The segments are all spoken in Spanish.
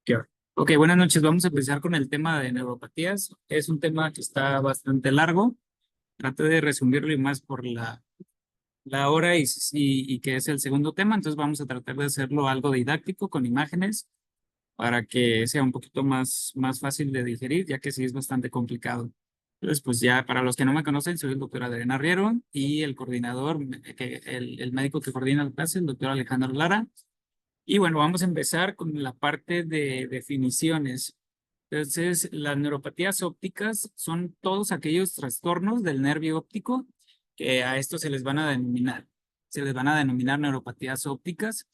¿Qué hora? Ok, buenas noches. Vamos a empezar con el tema de neuropatías. Es un tema que está bastante largo. Traté de resumirlo y más por la hora y que es el segundo tema. Entonces vamos a tratar de hacerlo algo didáctico con imágenes para que sea un poquito más fácil de digerir, ya que sí es bastante complicado. Entonces, pues ya para los que no me conocen, soy el doctor Adrián Arriero y el coordinador, el médico que coordina la clase, el doctor Alejandro Lara. Y bueno, vamos a empezar con la parte de definiciones. Entonces, las neuropatías ópticas son todos aquellos trastornos del nervio óptico que a estos se les van a denominar neuropatías ópticas.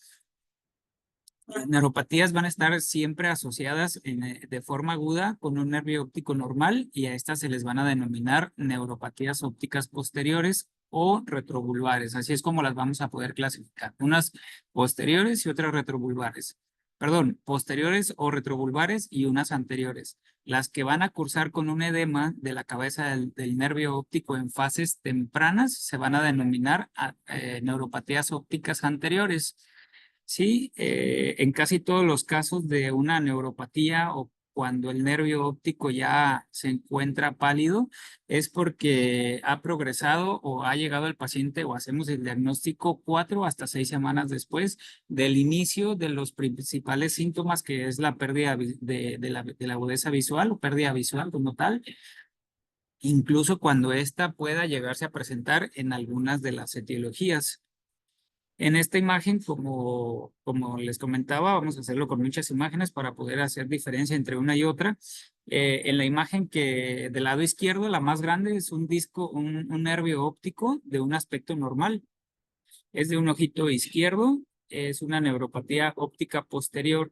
Las neuropatías van a estar siempre asociadas de forma aguda con un nervio óptico normal y a estas se les van a denominar neuropatías ópticas posteriores o retrovulvares. Así es como las vamos a poder clasificar. Unas posteriores y otras retrovulvares. Perdón, posteriores o retrovulvares y unas anteriores. Las que van a cursar con un edema de la cabeza del nervio óptico en fases tempranas se van a denominar neuropatías ópticas anteriores. Sí, en casi todos los casos de una neuropatía o cuando el nervio óptico ya se encuentra pálido, es porque ha progresado o ha llegado el paciente o hacemos el diagnóstico 4 hasta 6 semanas después del inicio de los principales síntomas, que es la pérdida de la agudeza visual o pérdida visual como tal, incluso cuando ésta pueda llegarse a presentar en algunas de las etiologías. En esta imagen, como les comentaba, vamos a hacerlo con muchas imágenes para poder hacer diferencia entre una y otra. En la imagen que del lado izquierdo, la más grande, es un disco, un nervio óptico de un aspecto normal. Es de un ojito izquierdo, es una neuropatía óptica posterior.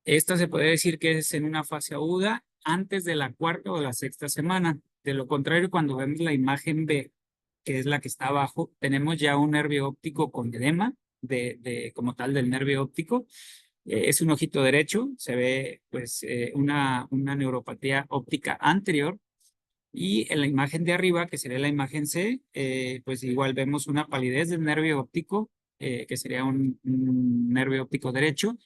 Esta se puede decir que es en una fase aguda antes de la cuarta o la sexta semana. De lo contrario, cuando vemos la imagen B, que es la que está abajo, tenemos ya un nervio óptico con edema como tal del nervio óptico. Es un ojito derecho, se ve pues una neuropatía óptica anterior. Y en la imagen de arriba, que sería la imagen C, pues igual vemos una palidez del nervio óptico, que sería un nervio óptico derecho.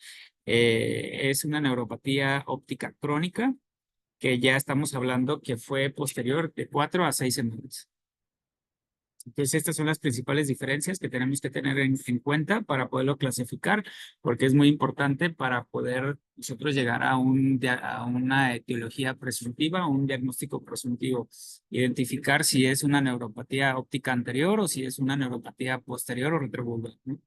Es una neuropatía óptica crónica, que ya estamos hablando que fue posterior de 4 a 6 semanas. Entonces, estas son las principales diferencias que tenemos que tener en cuenta para poderlo clasificar, porque es muy importante para poder nosotros llegar a una etiología presuntiva, un diagnóstico presuntivo, identificar si es una neuropatía óptica anterior o si es una neuropatía posterior o retrovulvar, ¿no?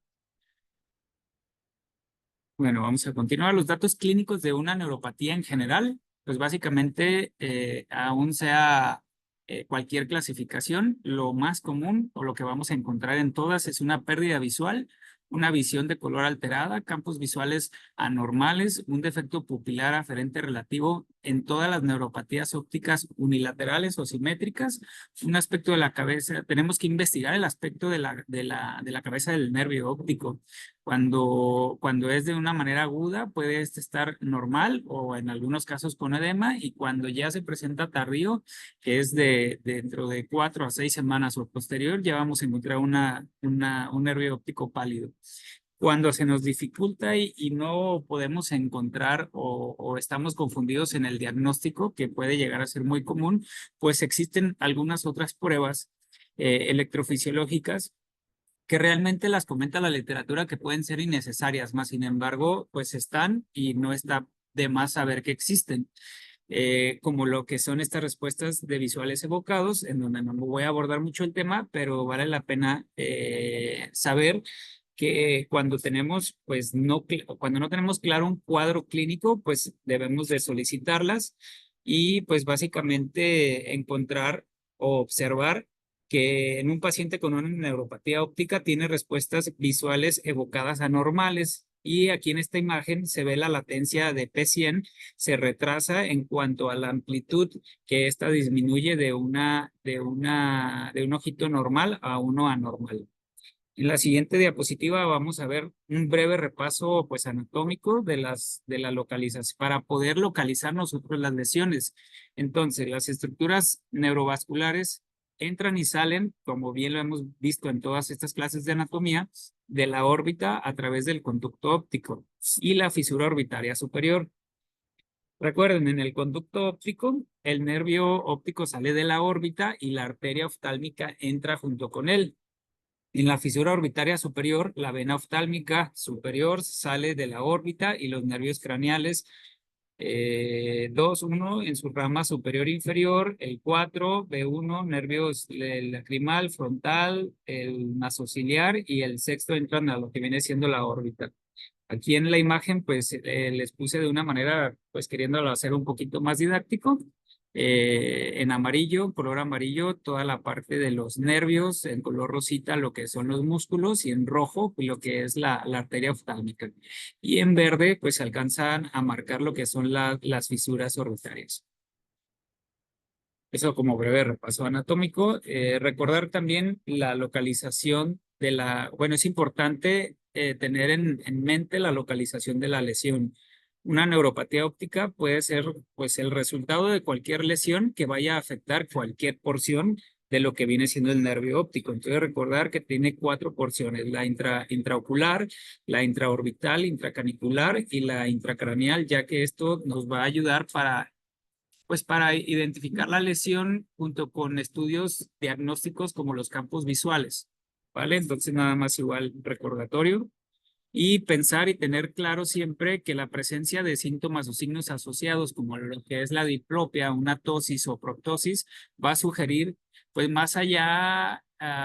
Bueno, vamos a continuar. Los datos clínicos de una neuropatía en general, pues básicamente, aún sea cualquier clasificación, lo más común o lo que vamos a encontrar en todas es una pérdida visual, una visión de color alterada, campos visuales anormales, un defecto pupilar aferente relativo en todas las neuropatías ópticas unilaterales o simétricas, un aspecto de la cabeza. Tenemos que investigar el aspecto de la cabeza del nervio óptico. Cuando es de una manera aguda, puede estar normal o en algunos casos con edema, y cuando ya se presenta tardío, que es dentro de 4 a 6 semanas o posterior, ya vamos a encontrar un nervio óptico pálido. Cuando se nos dificulta y no podemos encontrar o estamos confundidos en el diagnóstico, que puede llegar a ser muy común, pues existen algunas otras pruebas electrofisiológicas que realmente las comenta la literatura que pueden ser innecesarias, más sin embargo, pues están y no está de más saber que existen, como lo que son estas respuestas de visuales evocados, en donde no voy a abordar mucho el tema, pero vale la pena saber que cuando tenemos, pues cuando no tenemos claro un cuadro clínico, pues debemos de solicitarlas y pues básicamente encontrar o observar que en un paciente con una neuropatía óptica tiene respuestas visuales evocadas anormales. Y aquí en esta imagen se ve la latencia de P100 se retrasa en cuanto a la amplitud, que ésta disminuye de un ojito normal a uno anormal. En la siguiente diapositiva vamos a ver un breve repaso pues anatómico de la localización para poder localizar nosotros las lesiones. Entonces, las estructuras neurovasculares entran y salen, como bien lo hemos visto en todas estas clases de anatomía, de la órbita a través del conducto óptico y la fisura orbitaria superior. Recuerden, en el conducto óptico, el nervio óptico sale de la órbita y la arteria oftálmica entra junto con él. En la fisura orbitaria superior, la vena oftálmica superior sale de la órbita y los nervios craneales 2, 1 en su rama superior inferior, el 4, B1, nervios lacrimal, frontal, el nasociliar y el sexto entran a lo que viene siendo la órbita. Aquí en la imagen, pues les puse de una manera, pues queriéndolo hacer un poquito más didáctico. En amarillo, color amarillo, toda la parte de los nervios, en color rosita, lo que son los músculos, y en rojo, lo que es la arteria oftálmica. Y en verde, pues alcanzan a marcar lo que son las fisuras orbitarias. Eso como breve repaso anatómico. Recordar también la localización de bueno, es importante tener en mente la localización de la lesión. Una neuropatía óptica puede ser pues el resultado de cualquier lesión que vaya a afectar cualquier porción de lo que viene siendo el nervio óptico. Entonces recordar que tiene 4 porciones: la intraocular, la intraorbital, intracanicular y la intracraneal, ya que esto nos va a ayudar para identificar la lesión junto con estudios diagnósticos como los campos visuales, ¿vale? Entonces nada más igual recordatorio y pensar y tener claro siempre que la presencia de síntomas o signos asociados como lo que es la diplopia, una tosis o proptosis va a sugerir, pues más allá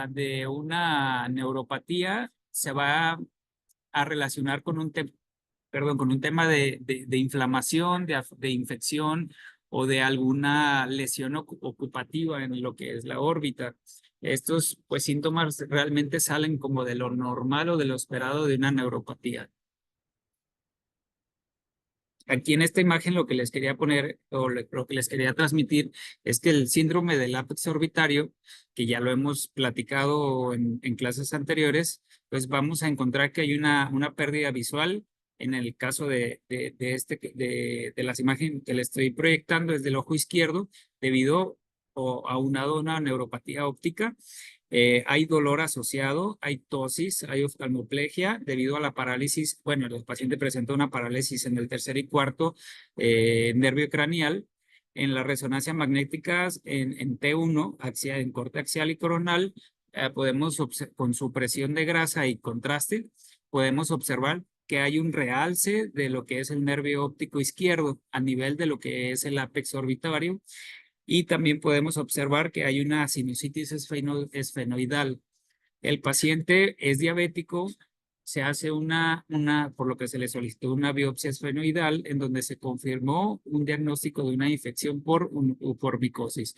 de una neuropatía, se va a relacionar con con un tema de inflamación, de infección o de alguna lesión ocupativa en lo que es la órbita. Estos pues síntomas realmente salen como de lo normal o de lo esperado de una neuropatía. Aquí en esta imagen lo que les quería poner o lo que les quería transmitir es que el síndrome del ápex orbitario, que ya lo hemos platicado en clases anteriores, pues vamos a encontrar que hay una pérdida visual. En el caso de las imágenes que le estoy proyectando es del ojo izquierdo, debido o aunado a una neuropatía óptica. Hay dolor asociado, hay tosis, hay oftalmoplegia debido a la parálisis. Bueno, el paciente presenta una parálisis en el tercer y cuarto nervio craneal. En las resonancias magnéticas en T1, en corte axial y coronal, con supresión de grasa y contraste, podemos observar que hay un realce de lo que es el nervio óptico izquierdo a nivel de lo que es el ápex orbitario, y también podemos observar que hay una sinusitis esfenoidal. El paciente es diabético, se hace por lo que se le solicitó una biopsia esfenoidal en donde se confirmó un diagnóstico de una infección por micosis.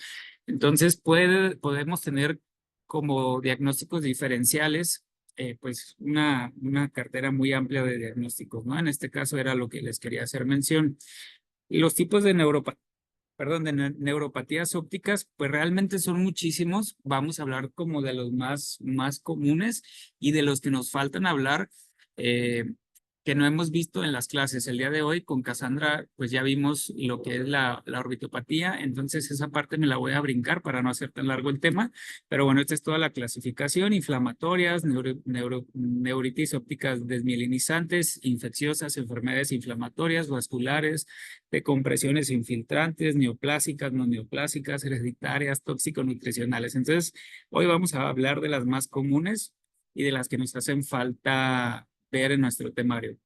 Entonces podemos tener como diagnósticos diferenciales, pues una cartera muy amplia de diagnósticos, ¿no? En este caso era lo que les quería hacer mención. Los tipos de neuropatías ópticas, pues realmente son muchísimos. Vamos a hablar como de los más comunes y de los que nos faltan hablar, eh, que no hemos visto en las clases. El día de hoy con Cassandra, pues ya vimos lo que es la orbitopatía, entonces esa parte me la voy a brincar para no hacer tan largo el tema, pero bueno, esta es toda la clasificación: inflamatorias, neuritis ópticas desmielinizantes, infecciosas, enfermedades inflamatorias, vasculares, de compresiones infiltrantes, neoplásicas, no neoplásicas, hereditarias, tóxico-nutricionales. Entonces, hoy vamos a hablar de las más comunes y de las que nos hacen falta ver en nuestro temario.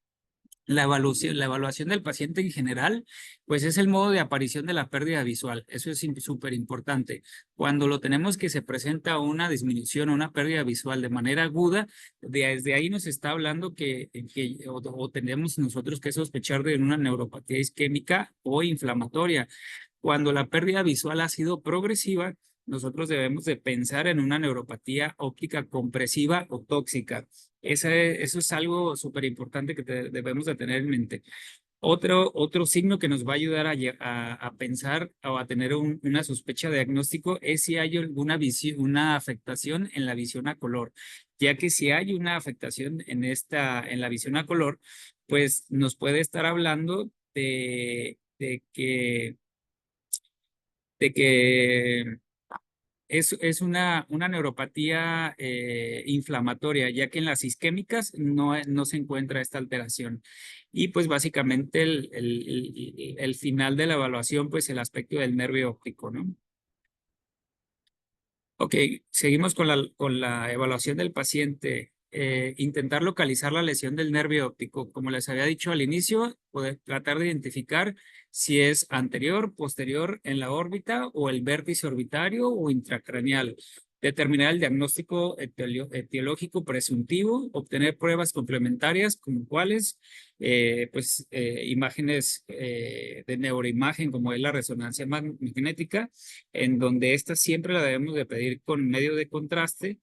La evaluación del paciente en general, pues es el modo de aparición de la pérdida visual. Eso es súper importante. Cuando lo tenemos que se presenta una disminución o una pérdida visual de manera aguda, desde ahí nos está hablando o tenemos nosotros que sospechar de una neuropatía isquémica o inflamatoria. Cuando la pérdida visual ha sido progresiva, nosotros debemos de pensar en una neuropatía óptica compresiva o tóxica. Eso es algo súper importante que debemos de tener en mente. Otro signo que nos va a ayudar a pensar o a tener una sospecha de diagnóstico es si hay una afectación en la visión a color, ya que si hay una afectación en la visión a color, pues nos puede estar hablando de que Es una neuropatía inflamatoria, ya que en las isquémicas no se encuentra esta alteración. Y pues básicamente el final de la evaluación, pues el aspecto del nervio óptico, ¿no? Ok, seguimos con la evaluación del paciente. Intentar localizar la lesión del nervio óptico. Como les había dicho al inicio, poder tratar de identificar si es anterior, posterior en la órbita o el vértice orbitario o intracraneal. Determinar el diagnóstico etiológico presuntivo, obtener pruebas complementarias como cuáles, imágenes de neuroimagen como es la resonancia magnética, en donde esta siempre la debemos de pedir con medio de contraste,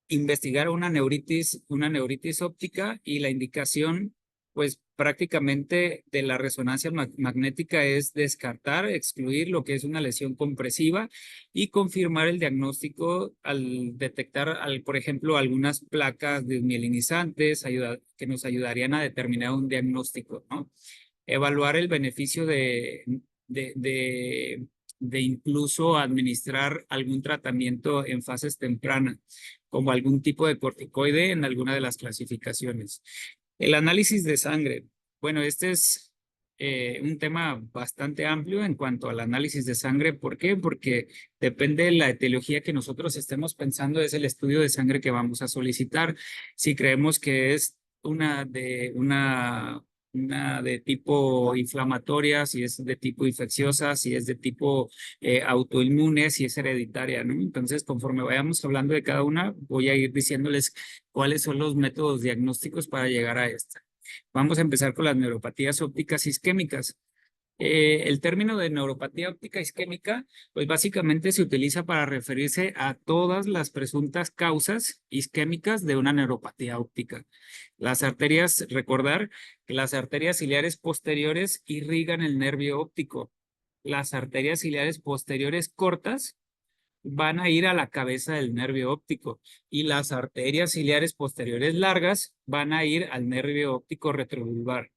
investigar una neuritis óptica y la indicación, pues prácticamente de la resonancia magnética es descartar, excluir lo que es una lesión compresiva y confirmar el diagnóstico al detectar, por ejemplo, algunas placas desmielinizantes que nos ayudarían a determinar un diagnóstico, ¿no? Evaluar el beneficio de, de, de incluso administrar algún tratamiento en fases tempranas, como algún tipo de corticoide en alguna de las clasificaciones. El análisis de sangre. Bueno, este es un tema bastante amplio en cuanto al análisis de sangre. ¿Por qué? Porque depende de la etiología que nosotros estemos pensando, es el estudio de sangre que vamos a solicitar. Si creemos que es una de tipo inflamatoria, si es de tipo infecciosa, si es de tipo autoinmune, si es hereditaria, ¿no? Entonces, conforme vayamos hablando de cada una, voy a ir diciéndoles cuáles son los métodos diagnósticos para llegar a esta. Vamos a empezar con las neuropatías ópticas isquémicas. El término de neuropatía óptica isquémica, pues básicamente se utiliza para referirse a todas las presuntas causas isquémicas de una neuropatía óptica. Las arterias, recordar que las arterias ciliares posteriores irrigan el nervio óptico. Las arterias ciliares posteriores cortas van a ir a la cabeza del nervio óptico y las arterias ciliares posteriores largas van a ir al nervio óptico retrobulbar.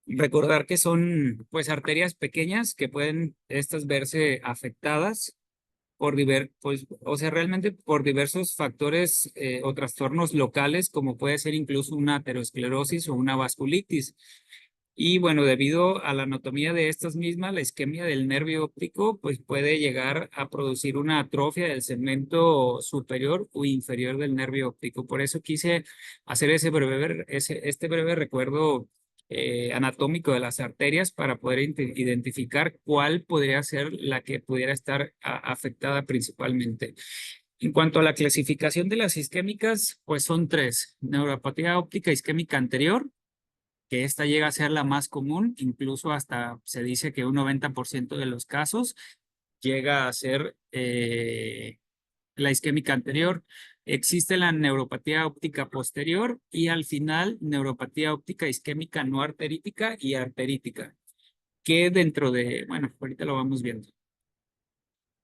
Recordar que son pues arterias pequeñas que pueden estas verse afectadas pues, o sea, realmente por diversos factores o trastornos locales, como puede ser incluso una aterosclerosis o una vasculitis. Y bueno, debido a la anatomía de estas mismas, la isquemia del nervio óptico, pues puede llegar a producir una atrofia del segmento superior o inferior del nervio óptico. Por eso quise hacer este breve recuerdo anatómico de las arterias para poder identificar cuál podría ser la que pudiera estar afectada principalmente. En cuanto a la clasificación de las isquémicas, pues son tres: neuropatía óptica isquémica anterior, que esta llega a ser la más común, incluso hasta se dice que un 90% de los casos llega a ser la isquémica anterior. Existe la neuropatía óptica posterior y al final neuropatía óptica isquémica no arterítica y arterítica, que dentro de, bueno, ahorita lo vamos viendo.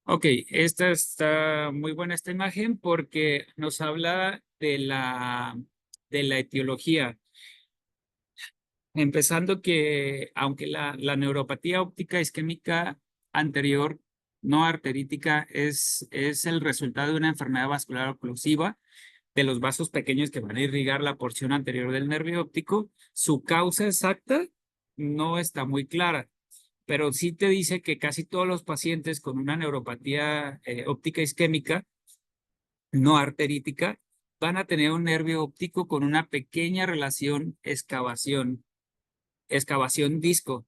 Ok, esta está muy buena esta imagen porque nos habla de la etiología. Empezando que, aunque la neuropatía óptica isquémica anterior, no arterítica, es el resultado de una enfermedad vascular oclusiva de los vasos pequeños que van a irrigar la porción anterior del nervio óptico, su causa exacta no está muy clara, pero sí te dice que casi todos los pacientes con una neuropatía óptica isquémica no arterítica van a tener un nervio óptico con una pequeña relación excavación disco,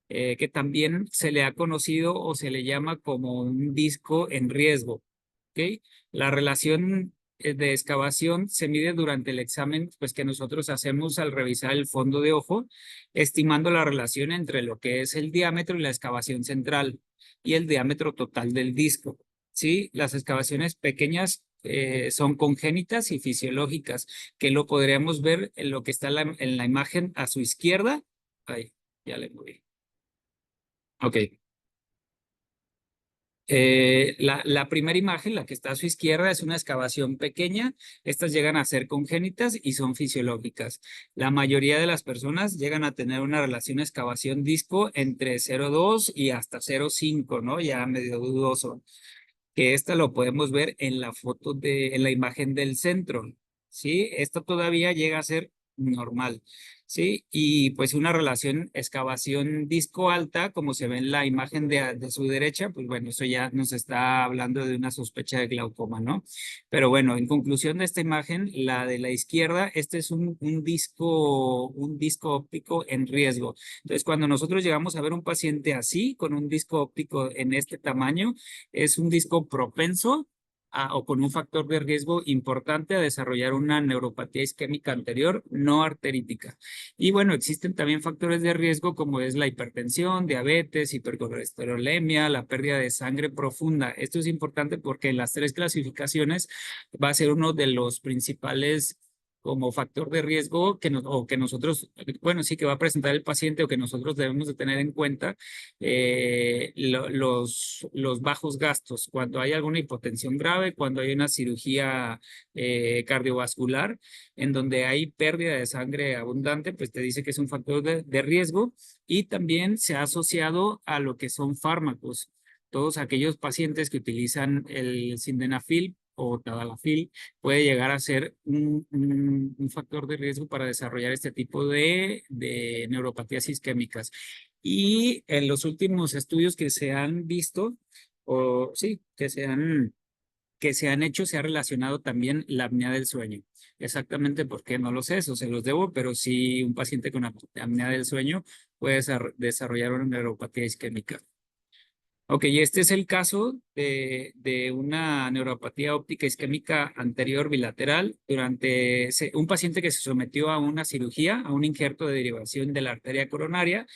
que también se le ha conocido o se le llama como un disco en riesgo. ¿Ok? La relación de excavación se mide durante el examen pues, que nosotros hacemos al revisar el fondo de ojo, estimando la relación entre lo que es el diámetro y la excavación central y el diámetro total del disco. ¿Sí? Las excavaciones pequeñas son congénitas y fisiológicas, que lo podríamos ver en lo que está en la imagen a su izquierda. Ahí, ya le moví. Ok. La primera imagen, la que está a su izquierda, es una excavación pequeña. Estas llegan a ser congénitas y son fisiológicas. La mayoría de las personas llegan a tener una relación excavación disco entre 0,2 y hasta 0,5, ¿no? Ya medio dudoso. Que esta lo podemos ver en la foto en la imagen del centro, ¿sí? Esto todavía llega a ser normal, ¿sí? Y pues una relación excavación disco alta, como se ve en la imagen de su derecha, pues bueno, eso ya nos está hablando de una sospecha de glaucoma, ¿no? Pero bueno, en conclusión de esta imagen, la de la izquierda, este es un disco óptico en riesgo. Entonces, cuando nosotros llegamos a ver un paciente así, con un disco óptico en este tamaño, es un disco propenso o con un factor de riesgo importante a desarrollar una neuropatía isquémica anterior no arterítica. Y bueno, existen también factores de riesgo como es la hipertensión, diabetes, hipercolesterolemia, la pérdida de sangre profunda. Esto es importante porque en las tres clasificaciones va a ser uno de los principales como factor de riesgo o que nosotros, bueno, sí que va a presentar el paciente o que nosotros debemos de tener en cuenta los bajos gastos, cuando hay alguna hipotensión grave, cuando hay una cirugía cardiovascular, en donde hay pérdida de sangre abundante, pues te dice que es un factor de riesgo y también se ha asociado a lo que son fármacos. Todos aquellos pacientes que utilizan el sildenafil o tadalafil puede llegar a ser un factor de riesgo para desarrollar este tipo de neuropatías isquémicas. Y en los últimos estudios que se han visto, o sí, que se han hecho, se ha relacionado también la apnea del sueño. Exactamente por qué no lo sé, eso se los debo, pero sí un paciente con apnea del sueño puede desarrollar una neuropatía isquémica. Ok, y este es el caso de una neuropatía óptica isquémica anterior bilateral durante un paciente que se sometió a una cirugía, a un injerto de derivación de la arteria coronaria,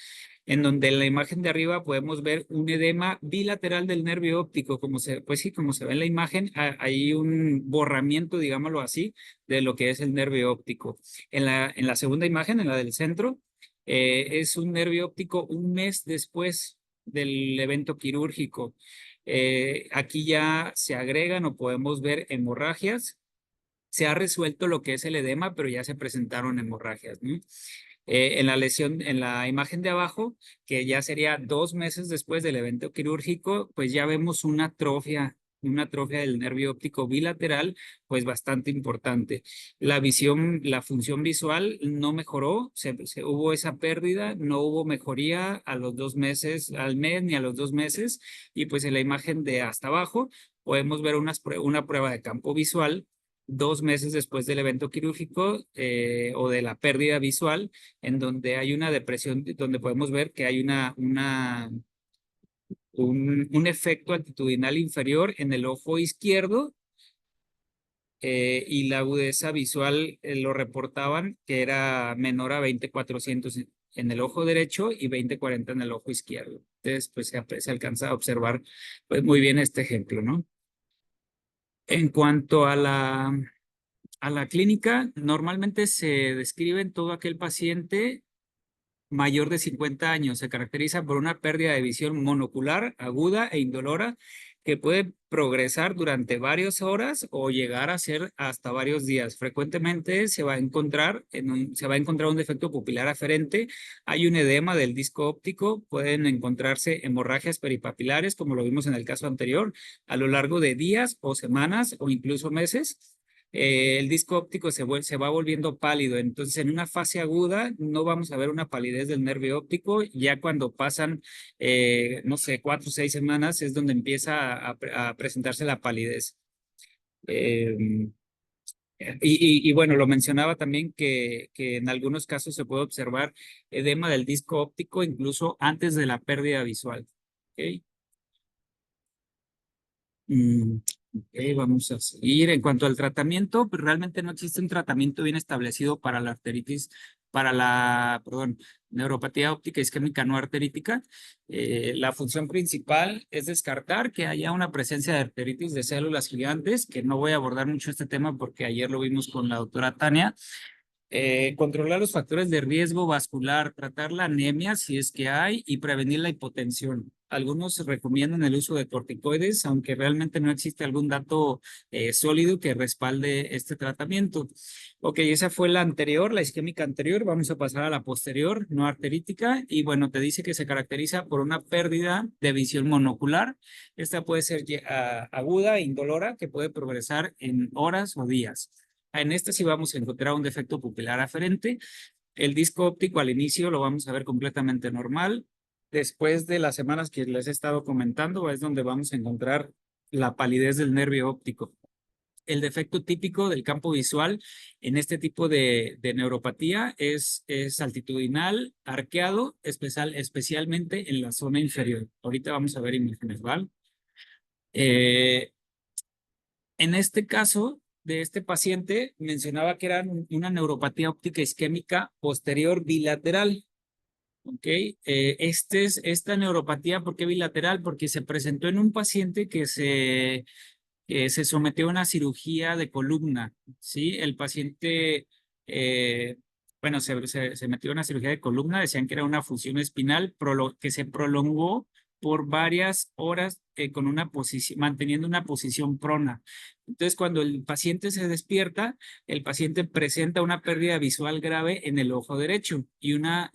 en donde en la imagen de arriba podemos ver un edema bilateral del nervio óptico, pues sí, como se ve en la imagen, hay un borramiento, digámoslo así, de lo que es el nervio óptico. En la segunda imagen, en la del centro, es un nervio óptico un mes después del evento quirúrgico. Aquí ya se agregan o podemos ver hemorragias. Se ha resuelto lo que es el edema, pero ya se presentaron hemorragias, ¿no? En la lesión, en la imagen de abajo, que ya sería 2 meses después del evento quirúrgico, pues ya vemos una atrofia del nervio óptico bilateral, pues bastante importante. La visión, la función visual no mejoró, hubo esa pérdida, no hubo mejoría a los 2 meses, al mes ni a los 2 meses, y pues en la imagen de hasta abajo podemos ver una prueba de campo visual 2 meses después del evento quirúrgico o de la pérdida visual, en donde hay una depresión, donde podemos ver que hay un efecto altitudinal inferior en el ojo izquierdo y la agudeza visual lo reportaban que era menor a 20/400 en el ojo derecho y 20/40 en el ojo izquierdo. Entonces, pues se alcanza a observar pues, muy bien este ejemplo, ¿no? En cuanto a la clínica, normalmente se describe en todo aquel paciente mayor de 50 años. Se caracteriza por una pérdida de visión monocular, aguda e indolora, que puede progresar durante varias horas o llegar a ser hasta varios días. Frecuentemente se va a encontrar un defecto pupilar aferente, hay un edema del disco óptico, pueden encontrarse hemorragias peripapilares, como lo vimos en el caso anterior, a lo largo de días o semanas o incluso meses. El disco óptico se va volviendo pálido. Entonces, en una fase aguda no vamos a ver una palidez del nervio óptico. Ya cuando pasan, no sé, 4 o 6 semanas es donde empieza a presentarse la palidez. Eh, y bueno, lo mencionaba también que en algunos casos se puede observar edema del disco óptico incluso antes de la pérdida visual. ¿Ok? Mm, ok, vamos a seguir. En cuanto al tratamiento, pues realmente no existe un tratamiento bien establecido para la arteritis, perdón, neuropatía óptica isquémica no arterítica. La función principal es descartar que haya una presencia de arteritis de células gigantes, que no voy a abordar mucho este tema porque ayer lo vimos con la doctora Tania. Controlar los factores de riesgo vascular, tratar la anemia si es que hay y prevenir la hipotensión. algunos recomiendan el uso de corticoides, aunque realmente no existe algún dato sólido que respalde este tratamiento. Ok, esa fue la anterior, la isquémica anterior. Vamos a pasar a la posterior, no arterítica. Y bueno, te dice que se caracteriza por una pérdida de visión monocular. Esta puede ser aguda e indolora, que puede progresar en horas o días. En esta sí vamos a encontrar un defecto pupilar aferente. El disco óptico al inicio lo vamos a ver completamente normal. Después de las semanas que les he estado comentando, es donde vamos a encontrar la palidez del nervio óptico. El defecto típico del campo visual en este tipo de neuropatía es altitudinal, arqueado, especialmente en la zona inferior. Ahorita vamos a ver imágenes, ¿vale? Eh, en este caso de este paciente, mencionaba que era una neuropatía óptica isquémica posterior bilateral. ¿Ok? Esta neuropatía, ¿por qué bilateral? Porque se presentó en un paciente que se sometió a una cirugía de columna, ¿sí? El paciente, bueno, se metió a una cirugía de columna, decían que era una fusión espinal que se prolongó por varias horas con una posición, manteniendo una posición prona. Entonces, cuando el paciente se despierta, el paciente presenta una pérdida visual grave en el ojo derecho y una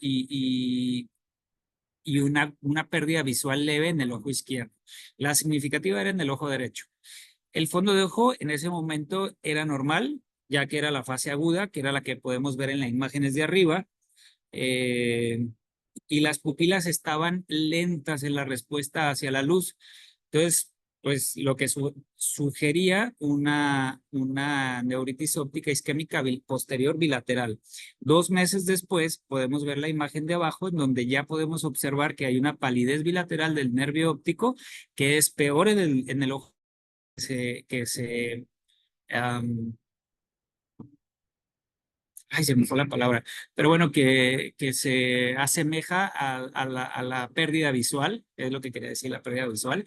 pérdida visual leve en el ojo izquierdo. La significativa era en el ojo derecho. El fondo de ojo en ese momento era normal, ya que era la fase aguda, que era la que podemos ver en las imágenes de arriba, eh, y las pupilas estaban lentas en la respuesta hacia la luz. Entonces, pues lo que sugería una neuritis óptica isquémica posterior bilateral. 2 meses después podemos ver la imagen de abajo en donde ya podemos observar que hay una palidez bilateral del nervio óptico que es peor en el ojo am, ay, se me fue la palabra, pero bueno, que se asemeja a la pérdida visual, es lo que quería decir, la pérdida visual.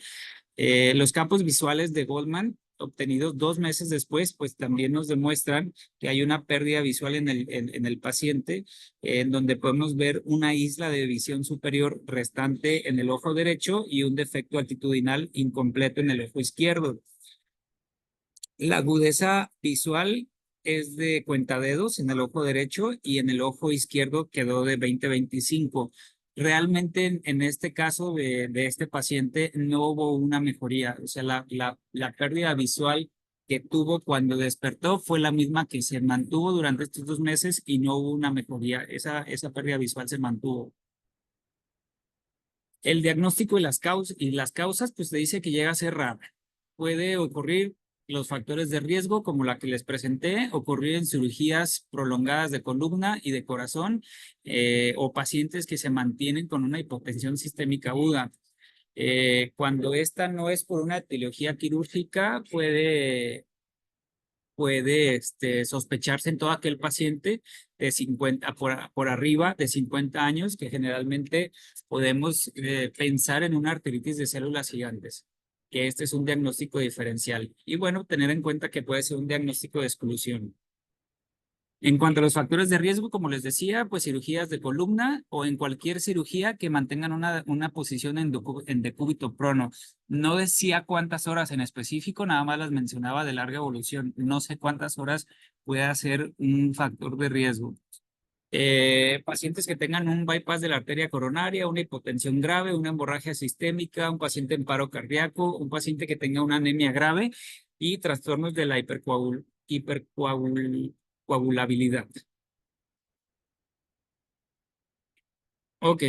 Los campos visuales de Goldman, obtenidos 2 meses después, pues también nos demuestran que hay una pérdida visual en el paciente, en donde podemos ver una isla de visión superior restante en el ojo derecho y un defecto altitudinal incompleto en el ojo izquierdo. La agudeza visual es de cuentadedos en el ojo derecho y en el ojo izquierdo quedó de 20-25. Realmente en este caso de este paciente no hubo una mejoría. O sea, la pérdida visual que tuvo cuando despertó fue la misma que se mantuvo durante estos 2 meses y no hubo una mejoría. Esa pérdida visual se mantuvo. El diagnóstico y las causas, pues se dice que llega a ser rara. Puede ocurrir los factores de riesgo, como la que les presenté, ocurrir en cirugías prolongadas de columna y de corazón, o pacientes que se mantienen con una hipotensión sistémica aguda. Cuando esta no es por una etiología quirúrgica, puede sospecharse en todo aquel paciente de 50 por arriba de 50 años, que generalmente podemos pensar en una arteritis de células gigantes, que este es un diagnóstico diferencial. Y bueno, tener en cuenta que puede ser un diagnóstico de exclusión. En cuanto a los factores de riesgo, como les decía, pues cirugías de columna o en cualquier cirugía que mantengan una posición en decúbito prono. No decía cuántas horas en específico, nada más las mencionaba de larga evolución. No sé cuántas horas puede ser un factor de riesgo. Pacientes que tengan un bypass de la arteria coronaria, una hipotensión grave, una hemorragia sistémica, un paciente en paro cardíaco, un paciente que tenga una anemia grave y trastornos de la hipercoagulabilidad. Ok,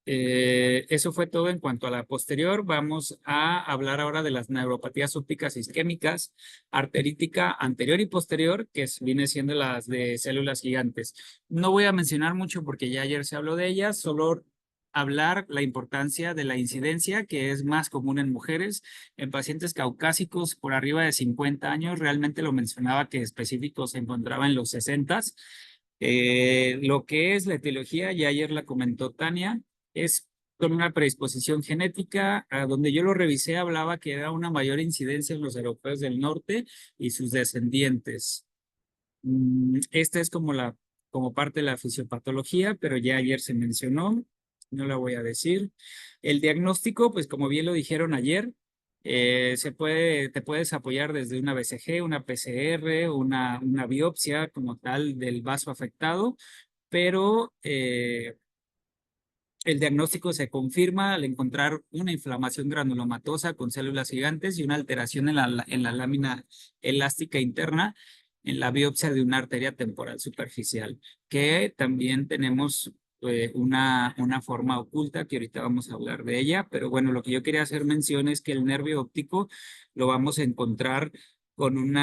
eso fue todo en cuanto a la posterior. Vamos a hablar ahora de las neuropatías ópticas isquémicas, arterítica anterior y posterior, que viene siendo las de células gigantes. No voy a mencionar mucho porque ya ayer se habló de ellas, solo hablar la importancia de la incidencia, que es más común en mujeres, en pacientes caucásicos por arriba de 50 años. Realmente lo mencionaba que específico se encontraba en los 60. Lo que es la etiología, ya ayer la comentó Tania, es con una predisposición genética, a donde yo lo revisé, hablaba que era una mayor incidencia en los europeos del norte y sus descendientes. Esta es como parte de la fisiopatología, pero ya ayer se mencionó. no la voy a decir. El diagnóstico, pues como bien lo dijeron ayer, te puedes apoyar desde una BCG, una PCR, una biopsia como tal del vaso afectado, pero el diagnóstico se confirma al encontrar una inflamación granulomatosa con células gigantes y una alteración en la lámina elástica interna en la biopsia de una arteria temporal superficial, que también tenemos una forma oculta, que ahorita vamos a hablar de ella, pero bueno, lo que yo quería hacer mención es que el nervio óptico lo vamos a encontrar con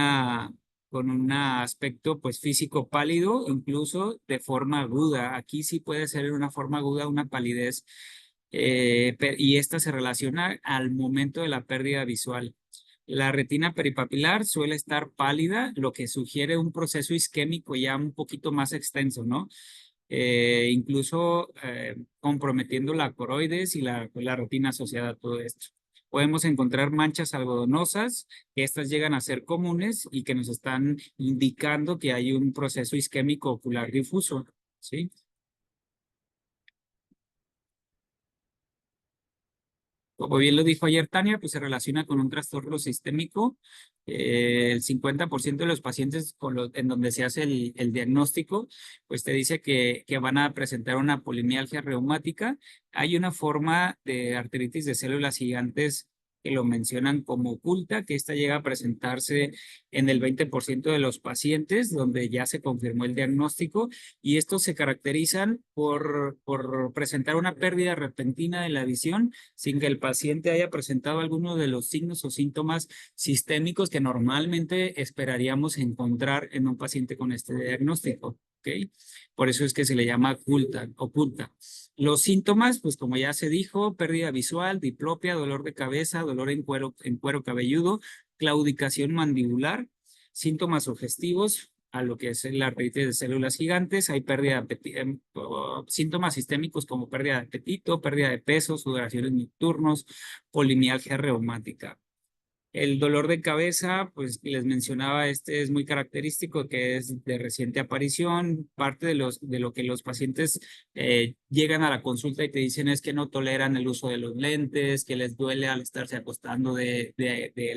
con un aspecto pues físico pálido, incluso de forma aguda. Aquí sí puede ser en una forma aguda una palidez y esta se relaciona al momento de la pérdida visual. La retina peripapilar suele estar pálida, lo que sugiere un proceso isquémico ya un poquito más extenso, ¿no? Incluso comprometiendo la coroides y la retina asociada a todo esto. Podemos encontrar manchas algodonosas, que estas llegan a ser comunes y que nos están indicando que hay un proceso isquémico ocular difuso, ¿sí? Como bien lo dijo ayer Tania, pues se relaciona con un trastorno sistémico. El 50% de los pacientes en donde se hace el diagnóstico, pues te dice que van a presentar una polimialgia reumática. Hay una forma de artritis de células gigantes que lo mencionan como oculta, que esta llega a presentarse en el 20% de los pacientes, donde ya se confirmó el diagnóstico, y estos se caracterizan por presentar una pérdida repentina de la visión sin que el paciente haya presentado alguno de los signos o síntomas sistémicos que normalmente esperaríamos encontrar en un paciente con este diagnóstico. ¿Ok? Por eso es que se le llama oculta. Los síntomas, pues como ya se dijo, pérdida visual, diplopia, dolor de cabeza, dolor en cuero cabelludo, claudicación mandibular, síntomas sugestivos a lo que es la artritis de células gigantes. Hay pérdida de síntomas sistémicos como pérdida de apetito, pérdida de peso, sudoraciones nocturnos, polimialgia reumática. El dolor de cabeza, pues les mencionaba, este es muy característico, que es de reciente aparición. Parte de lo que los pacientes llegan a la consulta y te dicen es que no toleran el uso de los lentes, que les duele al estarse acostando del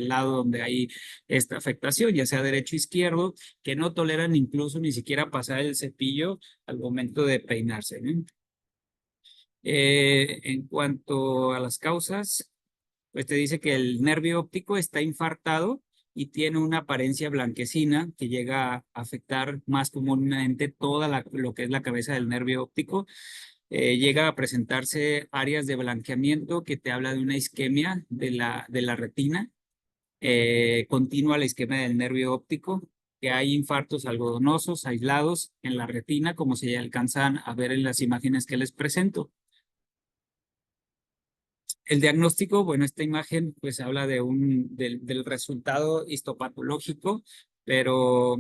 lado donde hay esta afectación, ya sea derecho o izquierdo, que no toleran incluso ni siquiera pasar el cepillo al momento de peinarse, ¿no? En cuanto a las causas, pues te dice que el nervio óptico está infartado y tiene una apariencia blanquecina que llega a afectar más comúnmente toda lo que es la cabeza del nervio óptico. Llega a presentarse áreas de blanqueamiento que te habla de una isquemia de la retina, continua la isquemia del nervio óptico, que hay infartos algodonosos aislados en la retina, como se alcanzan a ver en las imágenes que les presento. El diagnóstico, bueno, esta imagen pues habla del resultado histopatológico, pero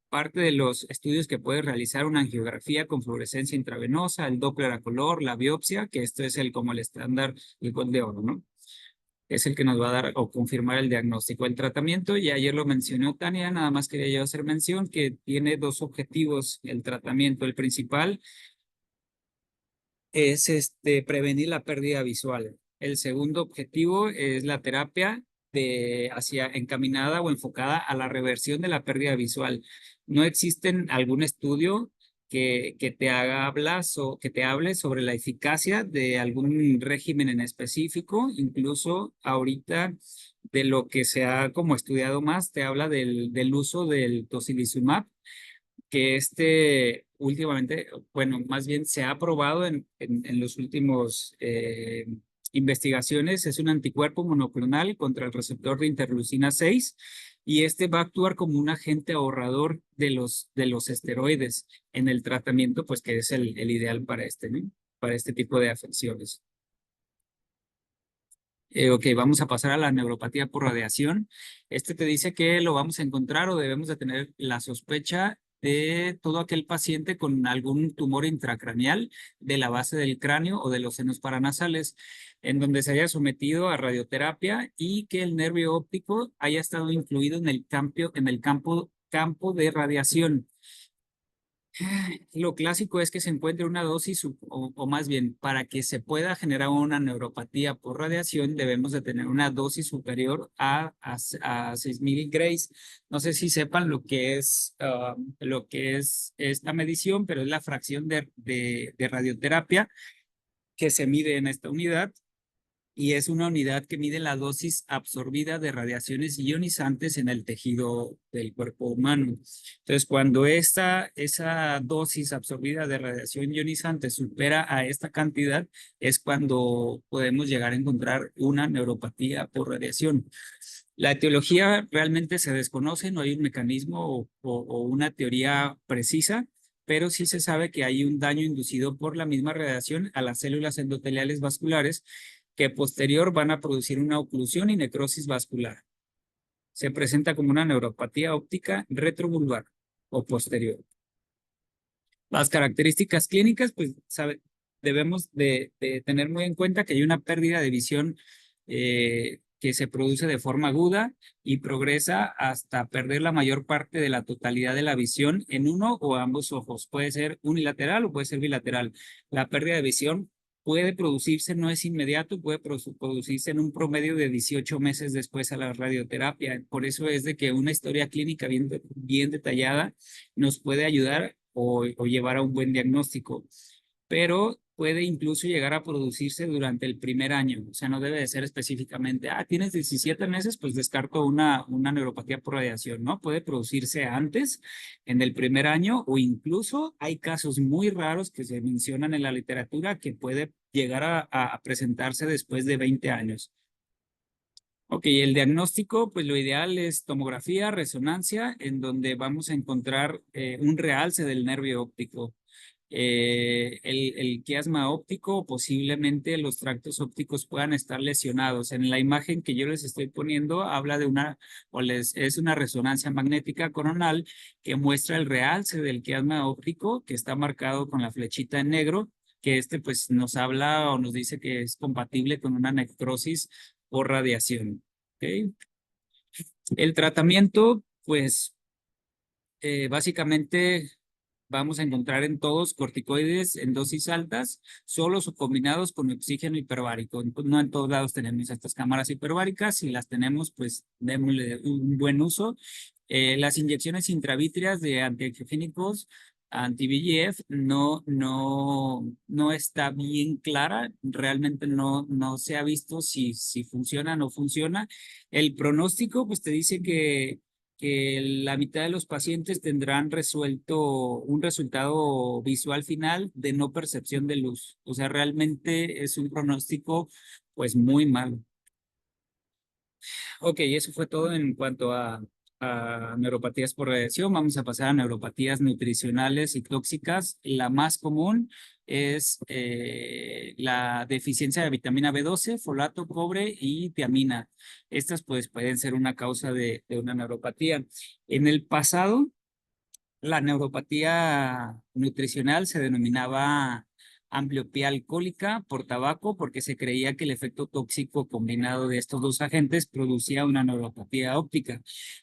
parte de los estudios que puede realizar una angiografía con fluorescencia intravenosa, el Doppler a color, la biopsia, que esto es como el estándar, el gol de oro, ¿no? Es el que nos va a dar o confirmar el diagnóstico. El tratamiento, y ayer lo mencionó Tania, nada más quería yo hacer mención que tiene dos objetivos el tratamiento. El principal es prevenir la pérdida visual. El segundo objetivo es la terapia encaminada o enfocada a la reversión de la pérdida visual. No existe algún estudio que te que te hable sobre la eficacia de algún régimen en específico. Incluso ahorita de lo que se ha como estudiado más, te habla del uso del tocilizumab, que últimamente, bueno, más bien se ha probado en los últimos investigaciones, es un anticuerpo monoclonal contra el receptor de interleucina 6 y este va a actuar como un agente ahorrador de los esteroides en el tratamiento, pues que es el ideal para ¿no? Para este tipo de afecciones. Ok, vamos a pasar a la neuropatía por radiación. Este te dice que lo vamos a encontrar o debemos de tener la sospecha de todo aquel paciente con algún tumor intracraneal de la base del cráneo o de los senos paranasales, en donde se haya sometido a radioterapia y que el nervio óptico haya estado incluido en el campo de radiación. Lo clásico es que se encuentre una dosis o más bien para que se pueda generar una neuropatía por radiación debemos de tener una dosis superior a 6,000 grays. No sé si sepan lo que es esta medición, pero es la fracción de radioterapia que se mide en esta unidad y es una unidad que mide la dosis absorbida de radiaciones ionizantes en el tejido del cuerpo humano. Entonces, cuando esa dosis absorbida de radiación ionizante supera a esta cantidad, es cuando podemos llegar a encontrar una neuropatía por radiación. La etiología realmente se desconoce, no hay un mecanismo o una teoría precisa, pero sí se sabe que hay un daño inducido por la misma radiación a las células endoteliales vasculares que posterior van a producir una oclusión y necrosis vascular. Se presenta como una neuropatía óptica retrovulvar o posterior. Las características clínicas, pues debemos de tener muy en cuenta que hay una pérdida de visión que se produce de forma aguda y progresa hasta perder la mayor parte de la totalidad de la visión en uno o ambos ojos. Puede ser unilateral o puede ser bilateral. La pérdida de visión puede producirse, no es inmediato, puede producirse en un promedio de 18 meses después a la radioterapia. Por eso es de que una historia clínica bien detallada nos puede ayudar o llevar a un buen diagnóstico, pero puede incluso llegar a producirse durante el primer año. O sea, no debe de ser específicamente, tienes 17 meses, pues descarto una neuropatía por radiación, ¿no? Puede producirse antes, en el primer año, o incluso hay casos muy raros que se mencionan en la literatura que puede llegar a presentarse después de 20 años. Ok, el diagnóstico, pues lo ideal es tomografía, resonancia, en donde vamos a encontrar un realce del nervio óptico. El quiasma óptico, posiblemente los tractos ópticos puedan estar lesionados. En la imagen que yo les estoy poniendo, habla de es una resonancia magnética coronal que muestra el realce del quiasma óptico, que está marcado con la flechita en negro, que pues nos habla o nos dice que es compatible con una necrosis o radiación. ¿Ok? El tratamiento, pues básicamente vamos a encontrar en todos corticoides en dosis altas, solos o combinados con oxígeno hiperbárico. No en todos lados tenemos estas cámaras hiperbáricas, si las tenemos, pues démosle un buen uso. Las inyecciones intravítreas de antiangiogénicos anti-VEGF no está bien clara, realmente no se ha visto si funciona o no funciona. El pronóstico, pues te dice que la mitad de los pacientes tendrán resuelto un resultado visual final de no percepción de luz. O sea, realmente es un pronóstico pues muy malo. Ok, eso fue todo en cuanto a neuropatías por radiación. Vamos a pasar a neuropatías nutricionales y tóxicas. La más común es la deficiencia de vitamina B12, folato, cobre y tiamina. Estas pues pueden ser una causa de una neuropatía. En el pasado, la neuropatía nutricional se denominaba ambliopía alcohólica por tabaco porque se creía que el efecto tóxico combinado de estos dos agentes producía una neuropatía óptica.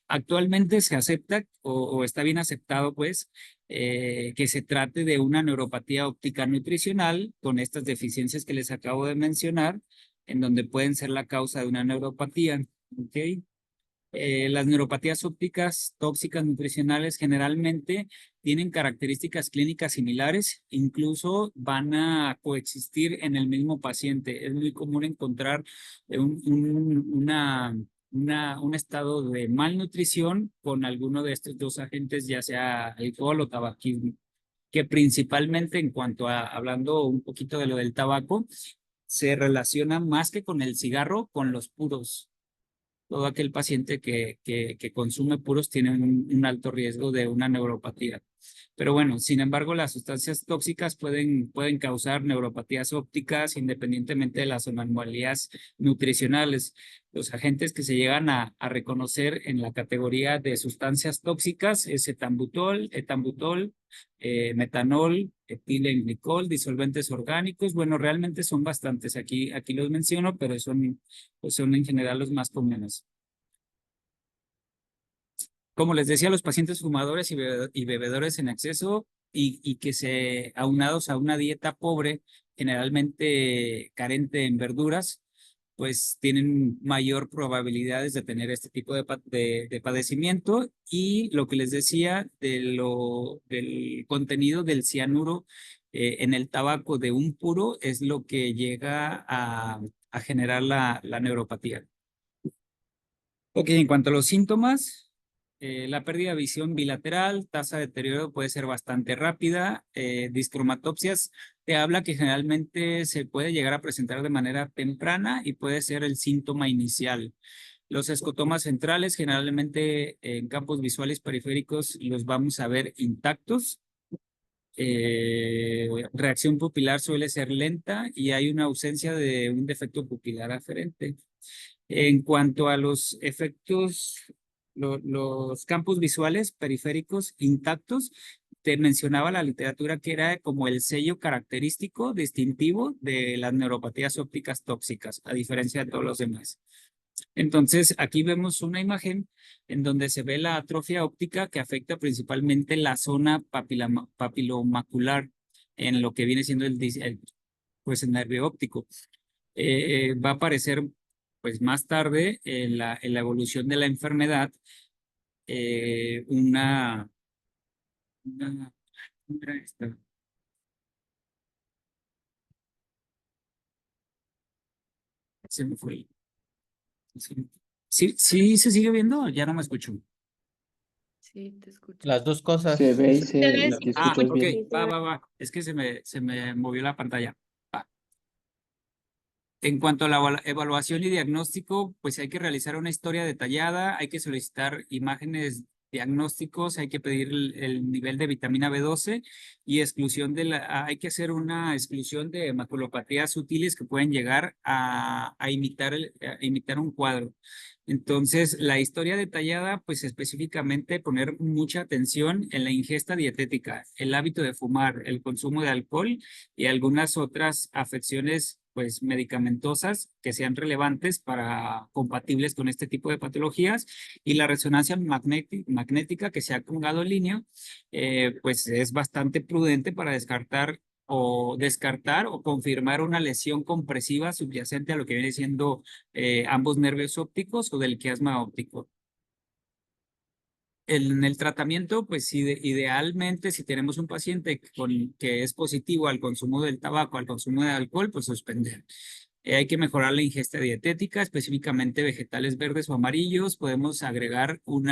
Actualmente se acepta o está bien aceptado pues que se trate de una neuropatía óptica nutricional con estas deficiencias que les acabo de mencionar en donde pueden ser la causa de una neuropatía. ¿Ok? Las neuropatías ópticas tóxicas nutricionales generalmente tienen características clínicas similares, incluso van a coexistir en el mismo paciente. Es muy común encontrar un estado de malnutrición con alguno de estos dos agentes, ya sea alcohol o tabaquismo, que principalmente en cuanto a, hablando un poquito de lo del tabaco, se relaciona más que con el cigarro, con los puros. Todo aquel paciente que consume puros tiene un alto riesgo de una neuropatía. Pero bueno, sin embargo, las sustancias tóxicas pueden causar neuropatías ópticas independientemente de las anomalías nutricionales. Los agentes que se llegan a reconocer en la categoría de sustancias tóxicas es etambutol, metanol, etilenglicol, disolventes orgánicos. Bueno, realmente son bastantes. Aquí los menciono, pero pues son en general los más comunes. Como les decía, los pacientes fumadores y bebedores en exceso y que aunados a una dieta pobre, generalmente carente en verduras, pues tienen mayor probabilidades de tener este tipo de padecimiento. Y lo que les decía del contenido del cianuro en el tabaco de un puro es lo que llega a generar la neuropatía. Ok, en cuanto a los síntomas, la pérdida de visión bilateral, tasa de deterioro puede ser bastante rápida. Discromatopsias te habla que generalmente se puede llegar a presentar de manera temprana y puede ser el síntoma inicial. Los escotomas centrales, generalmente en campos visuales periféricos, los vamos a ver intactos. Reacción pupilar suele ser lenta y hay una ausencia de un defecto pupilar aferente. En cuanto a los efectos, los campos visuales periféricos intactos, te mencionaba la literatura que era como el sello característico distintivo de las neuropatías ópticas tóxicas, a diferencia de todos los demás. Entonces, aquí vemos una imagen en donde se ve la atrofia óptica que afecta principalmente la zona papilomacular en lo que viene siendo pues el nervio óptico. Va a aparecer pues más tarde en la evolución de la enfermedad una ¿cómo era esta? Se me fue. Sí, sí, sí se sigue viendo, ya no me escucho. Sí, te escucho. Las dos cosas. Se ve Te y te escuchas Ok, bien. va. Es que se me movió la pantalla. Va. En cuanto a la evaluación y diagnóstico, pues hay que realizar una historia detallada, hay que solicitar imágenes diagnósticos, hay que pedir el nivel de vitamina B12 y hay que hacer una exclusión de maculopatías sutiles que pueden llegar a imitar un cuadro. Entonces, la historia detallada, pues específicamente poner mucha atención en la ingesta dietética, el hábito de fumar, el consumo de alcohol y algunas otras afecciones pues medicamentosas que sean relevantes compatibles con este tipo de patologías, y la resonancia magnética que sea con gadolinio, pues es bastante prudente para descartar o confirmar una lesión compresiva subyacente a lo que viene siendo ambos nervios ópticos o del quiasma óptico. En el tratamiento, pues idealmente, si tenemos un paciente que es positivo al consumo del tabaco, al consumo de alcohol, pues suspender. Hay que mejorar la ingesta dietética, específicamente vegetales verdes o amarillos. Podemos agregar un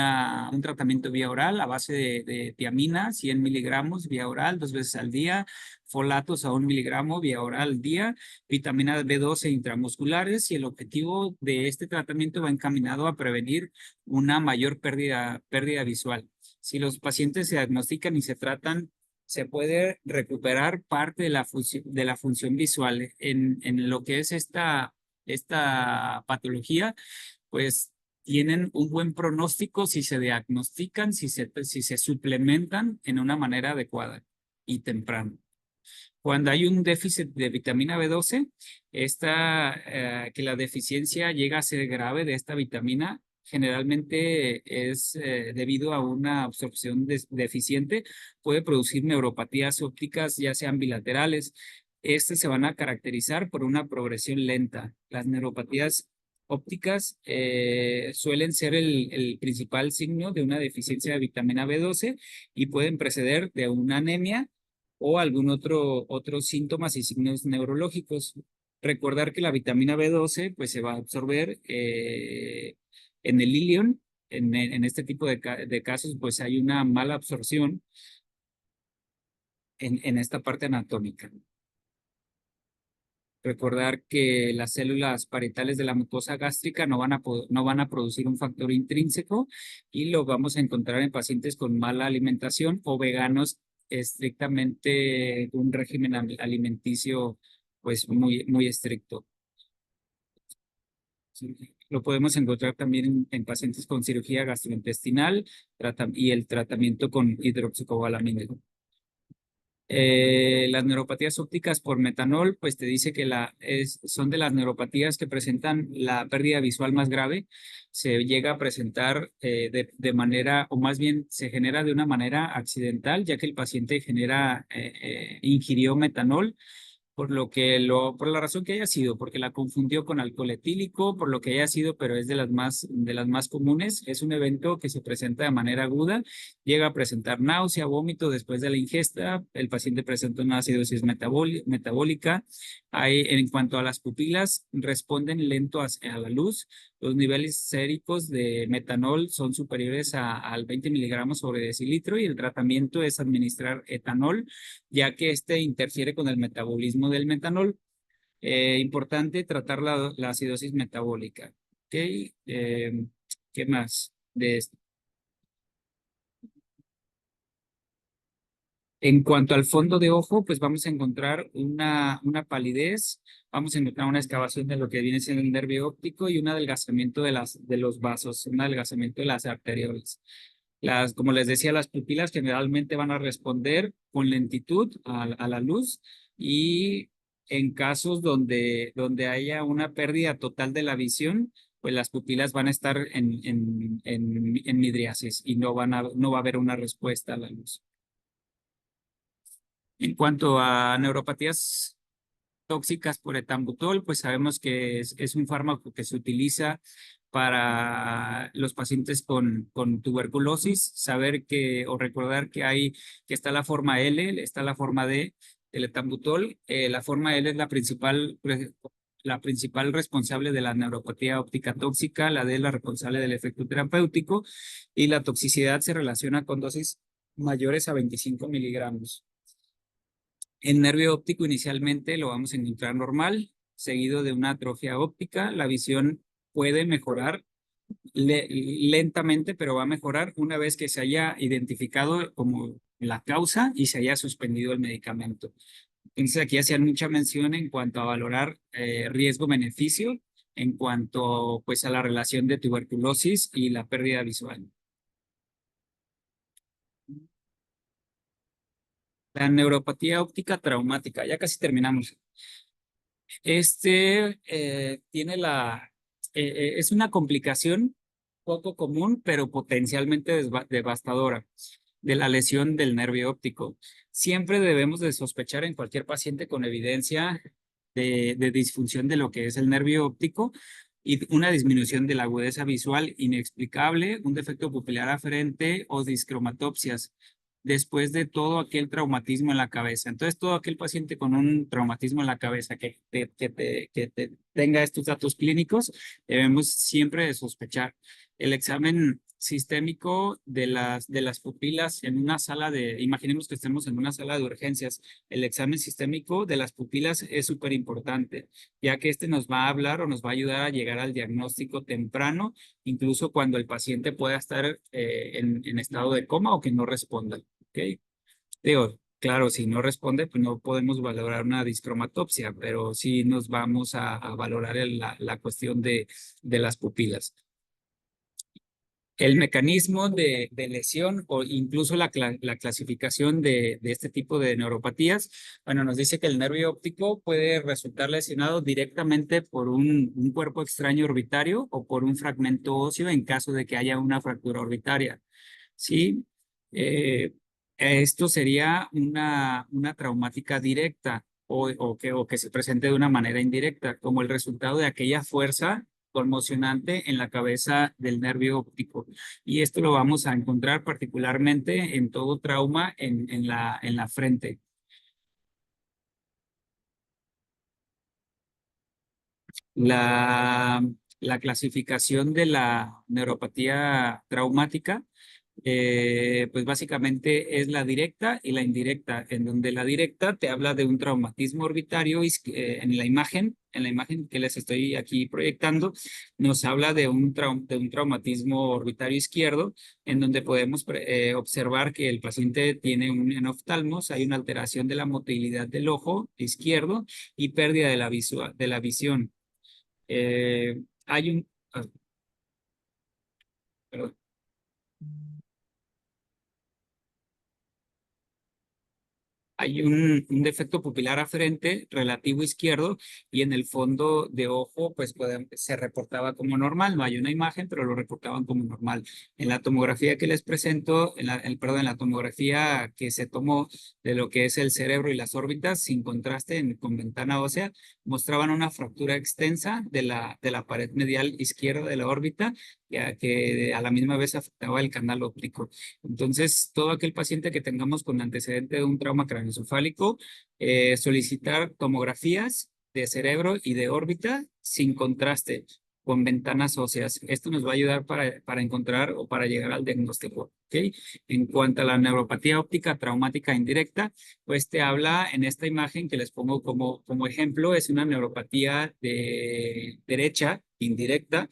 tratamiento vía oral a base de tiamina, 100 miligramos vía oral, 2 veces al día, folatos a 1 miligramo vía oral al día, vitamina B12 intramusculares, y el objetivo de este tratamiento va encaminado a prevenir una mayor pérdida visual. Si los pacientes se diagnostican y se tratan, se puede recuperar parte de la función visual. En lo que es esta patología, pues tienen un buen pronóstico si se diagnostican, si se suplementan en una manera adecuada y temprana. Cuando hay un déficit de vitamina B12, que la deficiencia llega a ser grave de esta vitamina, generalmente es debido a una absorción deficiente, puede producir neuropatías ópticas, ya sean bilaterales. Estas se van a caracterizar por una progresión lenta. Las neuropatías ópticas suelen ser el principal signo de una deficiencia de vitamina B12 y pueden preceder de una anemia o algún otros síntomas y signos neurológicos. Recordar que la vitamina B12 pues se va a absorber en el ilion. En este tipo de casos pues hay una mala absorción en esta parte anatómica. Recordar que las células parietales de la mucosa gástrica no van a producir un factor intrínseco, y lo vamos a encontrar en pacientes con mala alimentación o veganos estrictamente un régimen alimenticio pues muy estricto. Sí, lo podemos encontrar también en pacientes con cirugía gastrointestinal y el tratamiento con hidroxicobalamina. Las neuropatías ópticas por metanol, pues te dice que son de las neuropatías que presentan la pérdida visual más grave. Se llega a presentar de manera, o más bien se genera de una manera accidental, ya que el paciente ingirió metanol por la razón que haya sido, porque la confundió con alcohol etílico, por lo que haya sido, pero es de las más comunes. Es un evento que se presenta de manera aguda, llega a presentar náusea, vómito después de la ingesta, el paciente presenta una acidosis metabólica. En cuanto a las pupilas, responden lento a la luz. Los niveles séricos de metanol son superiores al 20 miligramos sobre decilitro y el tratamiento es administrar etanol ya que este interfiere con el metabolismo del metanol. Importante tratar la acidosis metabólica. ¿Ok? ¿Qué más de esto? En cuanto al fondo de ojo, pues vamos a encontrar una palidez, vamos a encontrar una excavación de lo que viene siendo el nervio óptico y un adelgazamiento de los vasos, un adelgazamiento de las arteriolas. Como les decía, las pupilas generalmente van a responder con lentitud a la luz y en casos donde haya una pérdida total de la visión, pues las pupilas van a estar en midriasis y no va a haber una respuesta a la luz. En cuanto a neuropatías tóxicas por etambutol, pues sabemos que es un fármaco que se utiliza para los pacientes con tuberculosis, saber o recordar que está la forma L, está la forma D del etambutol. La forma L es la principal responsable de la neuropatía óptica tóxica, la D es la responsable del efecto terapéutico y la toxicidad se relaciona con dosis mayores a 25 miligramos. El nervio óptico inicialmente lo vamos a encontrar normal, seguido de una atrofia óptica. La visión puede mejorar lentamente, pero va a mejorar una vez que se haya identificado como la causa y se haya suspendido el medicamento. Entonces aquí hacían mucha mención en cuanto a valorar riesgo-beneficio en cuanto pues a la relación de tuberculosis y la pérdida visual. La neuropatía óptica traumática, ya casi terminamos. Tiene es una complicación poco común, pero potencialmente devastadora de la lesión del nervio óptico. Siempre debemos de sospechar en cualquier paciente con evidencia de disfunción de lo que es el nervio óptico y una disminución de la agudeza visual inexplicable, un defecto pupilar aferente o discromatopsias después de todo aquel traumatismo en la cabeza. Entonces, todo aquel paciente con un traumatismo en la cabeza que tenga estos datos clínicos, debemos siempre de sospechar. El examen sistémico de las pupilas en una imaginemos que estemos en una sala de urgencias, el examen sistémico de las pupilas es súper importante, ya que este nos va a hablar o nos va a ayudar a llegar al diagnóstico temprano, incluso cuando el paciente pueda estar en estado de coma o que no responda. ¿Ok? Digo, claro, si no responde, pues no podemos valorar una discromatopsia, pero sí nos vamos a valorar la cuestión de las pupilas. El mecanismo de lesión o incluso la clasificación de este tipo de neuropatías, bueno, nos dice que el nervio óptico puede resultar lesionado directamente por un cuerpo extraño orbitario o por un fragmento óseo en caso de que haya una fractura orbitaria. ¿Sí? Eh, Esto sería una traumática directa o que se presente de una manera indirecta, como el resultado de aquella fuerza conmocionante en la cabeza del nervio óptico. Y esto lo vamos a encontrar particularmente en todo trauma en la frente. La, la clasificación de la neuropatía traumática pues básicamente es la directa y la indirecta, en donde la directa te habla de un traumatismo orbitario en la imagen que les estoy aquí proyectando, nos habla de un traumatismo orbitario izquierdo, en donde podemos observar que el paciente tiene un enoftalmos, hay una alteración de la motilidad del ojo izquierdo y pérdida de la visión. Hay un... ah, perdón. hay un defecto pupilar aferente relativo izquierdo y en el fondo de ojo pues se reportaba como normal. No hay una imagen, pero lo reportaban como normal. En la tomografía que les presento, perdón, en la tomografía que se tomó de lo que es el cerebro y las órbitas sin contraste con ventana ósea, mostraban una fractura extensa de la pared medial izquierda de la órbita que a la misma vez afectaba el canal óptico. Entonces, todo aquel paciente que tengamos con antecedente de un trauma craneoencefálico, solicitar tomografías de cerebro y de órbita sin contraste, con ventanas óseas. Esto nos va a ayudar para encontrar o para llegar al diagnóstico. ¿Ok? En cuanto a la neuropatía óptica traumática indirecta, pues te habla en esta imagen que les pongo como ejemplo, es una neuropatía de derecha indirecta,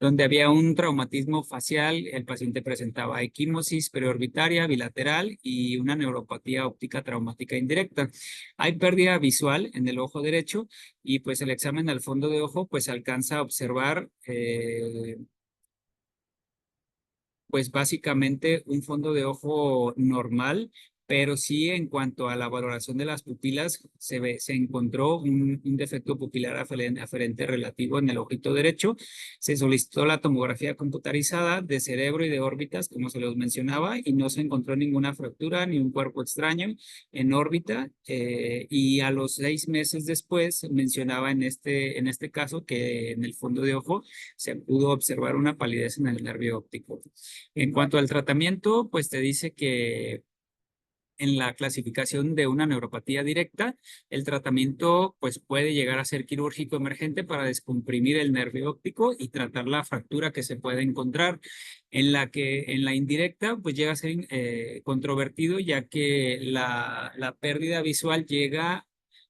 donde había un traumatismo facial, el paciente presentaba equimosis preorbitaria bilateral y una neuropatía óptica traumática indirecta. Hay pérdida visual en el ojo derecho y pues el examen al fondo de ojo pues alcanza a observar pues básicamente un fondo de ojo normal, pero sí en cuanto a la valoración de las pupilas, se encontró un defecto pupilar aferente relativo en el ojito derecho. Se solicitó la tomografía computarizada de cerebro y de órbitas, como se los mencionaba, y no se encontró ninguna fractura ni un cuerpo extraño en órbita. Y a los 6 meses después, mencionaba en este caso que en el fondo de ojo se pudo observar una palidez en el nervio óptico. En cuanto al tratamiento, pues te dice que en la clasificación de una neuropatía directa, el tratamiento pues puede llegar a ser quirúrgico emergente para descomprimir el nervio óptico y tratar la fractura que se puede encontrar. En la indirecta pues llega a ser controvertido, ya que la pérdida visual llega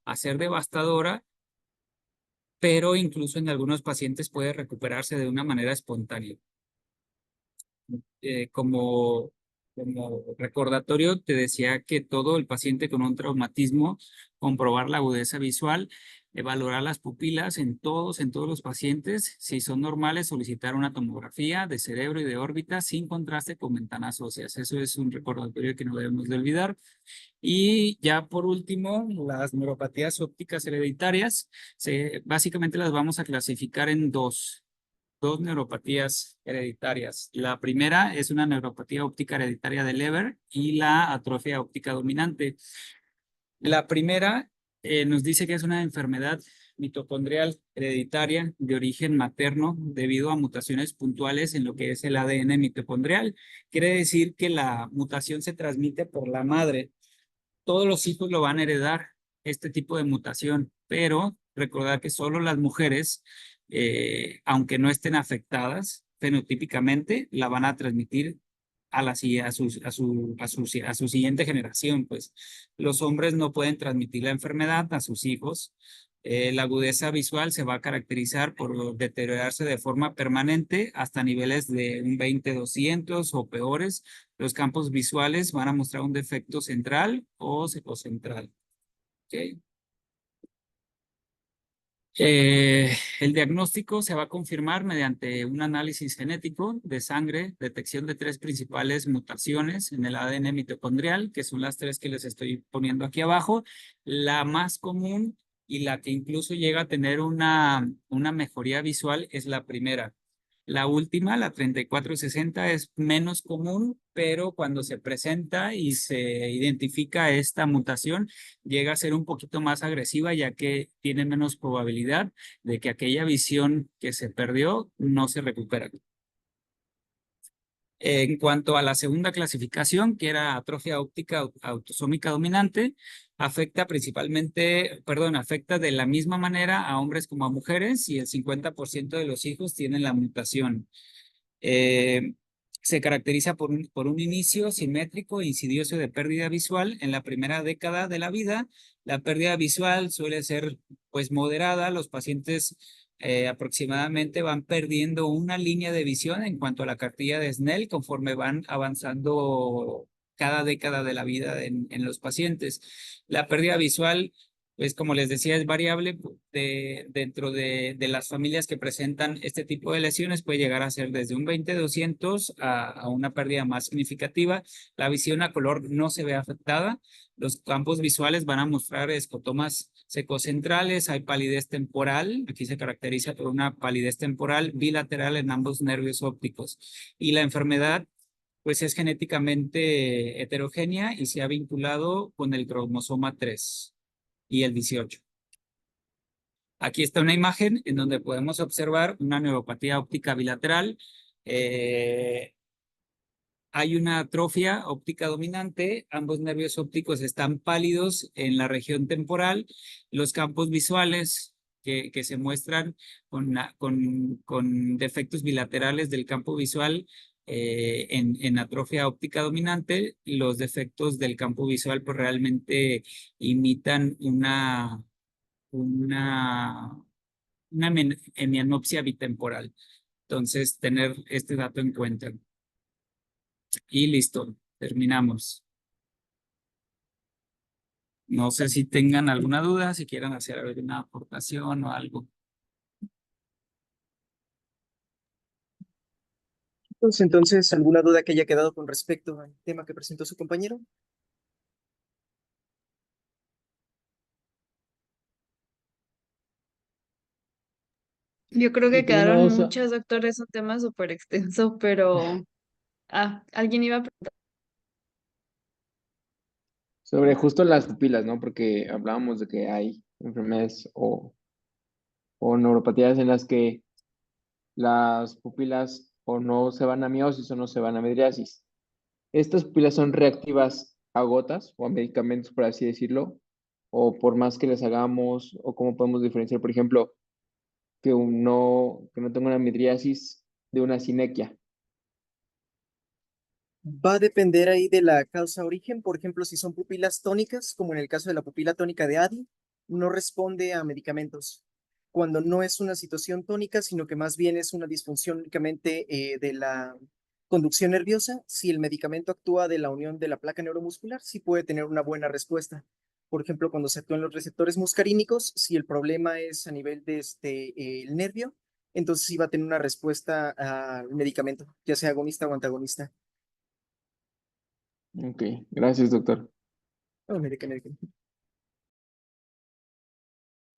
a ser devastadora, pero incluso en algunos pacientes puede recuperarse de una manera espontánea. Como recordatorio, te decía que todo el paciente con un traumatismo, comprobar la agudeza visual, valorar las pupilas en todos los pacientes. Si son normales, solicitar una tomografía de cerebro y de órbita sin contraste con ventanas óseas. Eso es un recordatorio que no debemos de olvidar. Y ya por último, las neuropatías ópticas hereditarias, básicamente las vamos a clasificar en dos neuropatías hereditarias. La primera es una neuropatía óptica hereditaria de Leber y la atrofia óptica dominante. La primera nos dice que es una enfermedad mitocondrial hereditaria de origen materno debido a mutaciones puntuales en lo que es el ADN mitocondrial. Quiere decir que la mutación se transmite por la madre. Todos los hijos lo van a heredar este tipo de mutación, pero recordar que solo las mujeres, aunque no estén afectadas fenotípicamente, la van a transmitir a su siguiente generación. Pues los hombres no pueden transmitir la enfermedad a sus hijos. La agudeza visual se va a caracterizar por deteriorarse de forma permanente hasta niveles de un 20/200 o peores. Los campos visuales van a mostrar un defecto central o secocentral. ¿Okay? El diagnóstico se va a confirmar mediante un análisis genético de sangre, detección de tres principales mutaciones en el ADN mitocondrial, que son las tres que les estoy poniendo aquí abajo. La más común y la que incluso llega a tener una mejoría visual es la primera. La última, la 3460, es menos común, pero cuando se presenta y se identifica esta mutación, llega a ser un poquito más agresiva, ya que tiene menos probabilidad de que aquella visión que se perdió no se recupere. En cuanto a la segunda clasificación, que era atrofia óptica autosómica dominante, afecta principalmente, perdón, afecta de la misma manera a hombres como a mujeres y el 50% de los hijos tienen la mutación. Eh, Se caracteriza por un inicio simétrico e insidioso de pérdida visual en la primera década de la vida. La pérdida visual suele ser pues moderada. Los pacientes aproximadamente van perdiendo una línea de visión en cuanto a la cartilla de Snell conforme van avanzando cada década de la vida en los pacientes. La pérdida visual Pues como les decía, es variable dentro de las familias que presentan este tipo de lesiones, puede llegar a ser desde un 20/200 a una pérdida más significativa. La visión a color no se ve afectada. Los campos visuales van a mostrar escotomas secocentrales, hay palidez temporal, aquí se caracteriza por una palidez temporal bilateral en ambos nervios ópticos. Y la enfermedad pues es genéticamente heterogénea y se ha vinculado con el cromosoma 3 y el 18. Aquí está una imagen en donde podemos observar una neuropatía óptica bilateral. Eh, Hay una atrofia óptica dominante, ambos nervios ópticos están pálidos en la región temporal, los campos visuales que se muestran con defectos bilaterales del campo visual en atrofia óptica dominante, los defectos del campo visual pues realmente imitan una, una hemianopsia bitemporal. Entonces, tener este dato en cuenta. Y listo, terminamos. No sé si tengan alguna duda, si quieran hacer alguna aportación o algo. Entonces, ¿alguna duda que haya quedado con respecto al tema que presentó su compañero? Yo creo que Doctor, no, quedaron muchas, doctor, es un tema súper extenso, pero alguien iba a sobre justo las pupilas, ¿no? Porque hablábamos de que hay enfermedades o neuropatías en las que las pupilas o no se van a miosis o no se van a midriasis. Estas pupilas son reactivas a gotas o a medicamentos, por así decirlo, o por más que les hagamos, o cómo podemos diferenciar, por ejemplo, que no tenga una midriasis de una sinequia. Va a depender ahí de la causa origen. Por ejemplo, si son pupilas tónicas, como en el caso de la pupila tónica de Adi, no responde a medicamentos. Cuando no es una situación tónica, sino que más bien es una disfunción únicamente de la conducción nerviosa, si el medicamento actúa de la unión de la placa neuromuscular, sí puede tener una buena respuesta. Por ejemplo, cuando se actúan los receptores muscarínicos, si el problema es a nivel de el nervio, entonces sí va a tener una respuesta al medicamento, ya sea agonista o antagonista. Ok, gracias, doctor. Oh, medicamento.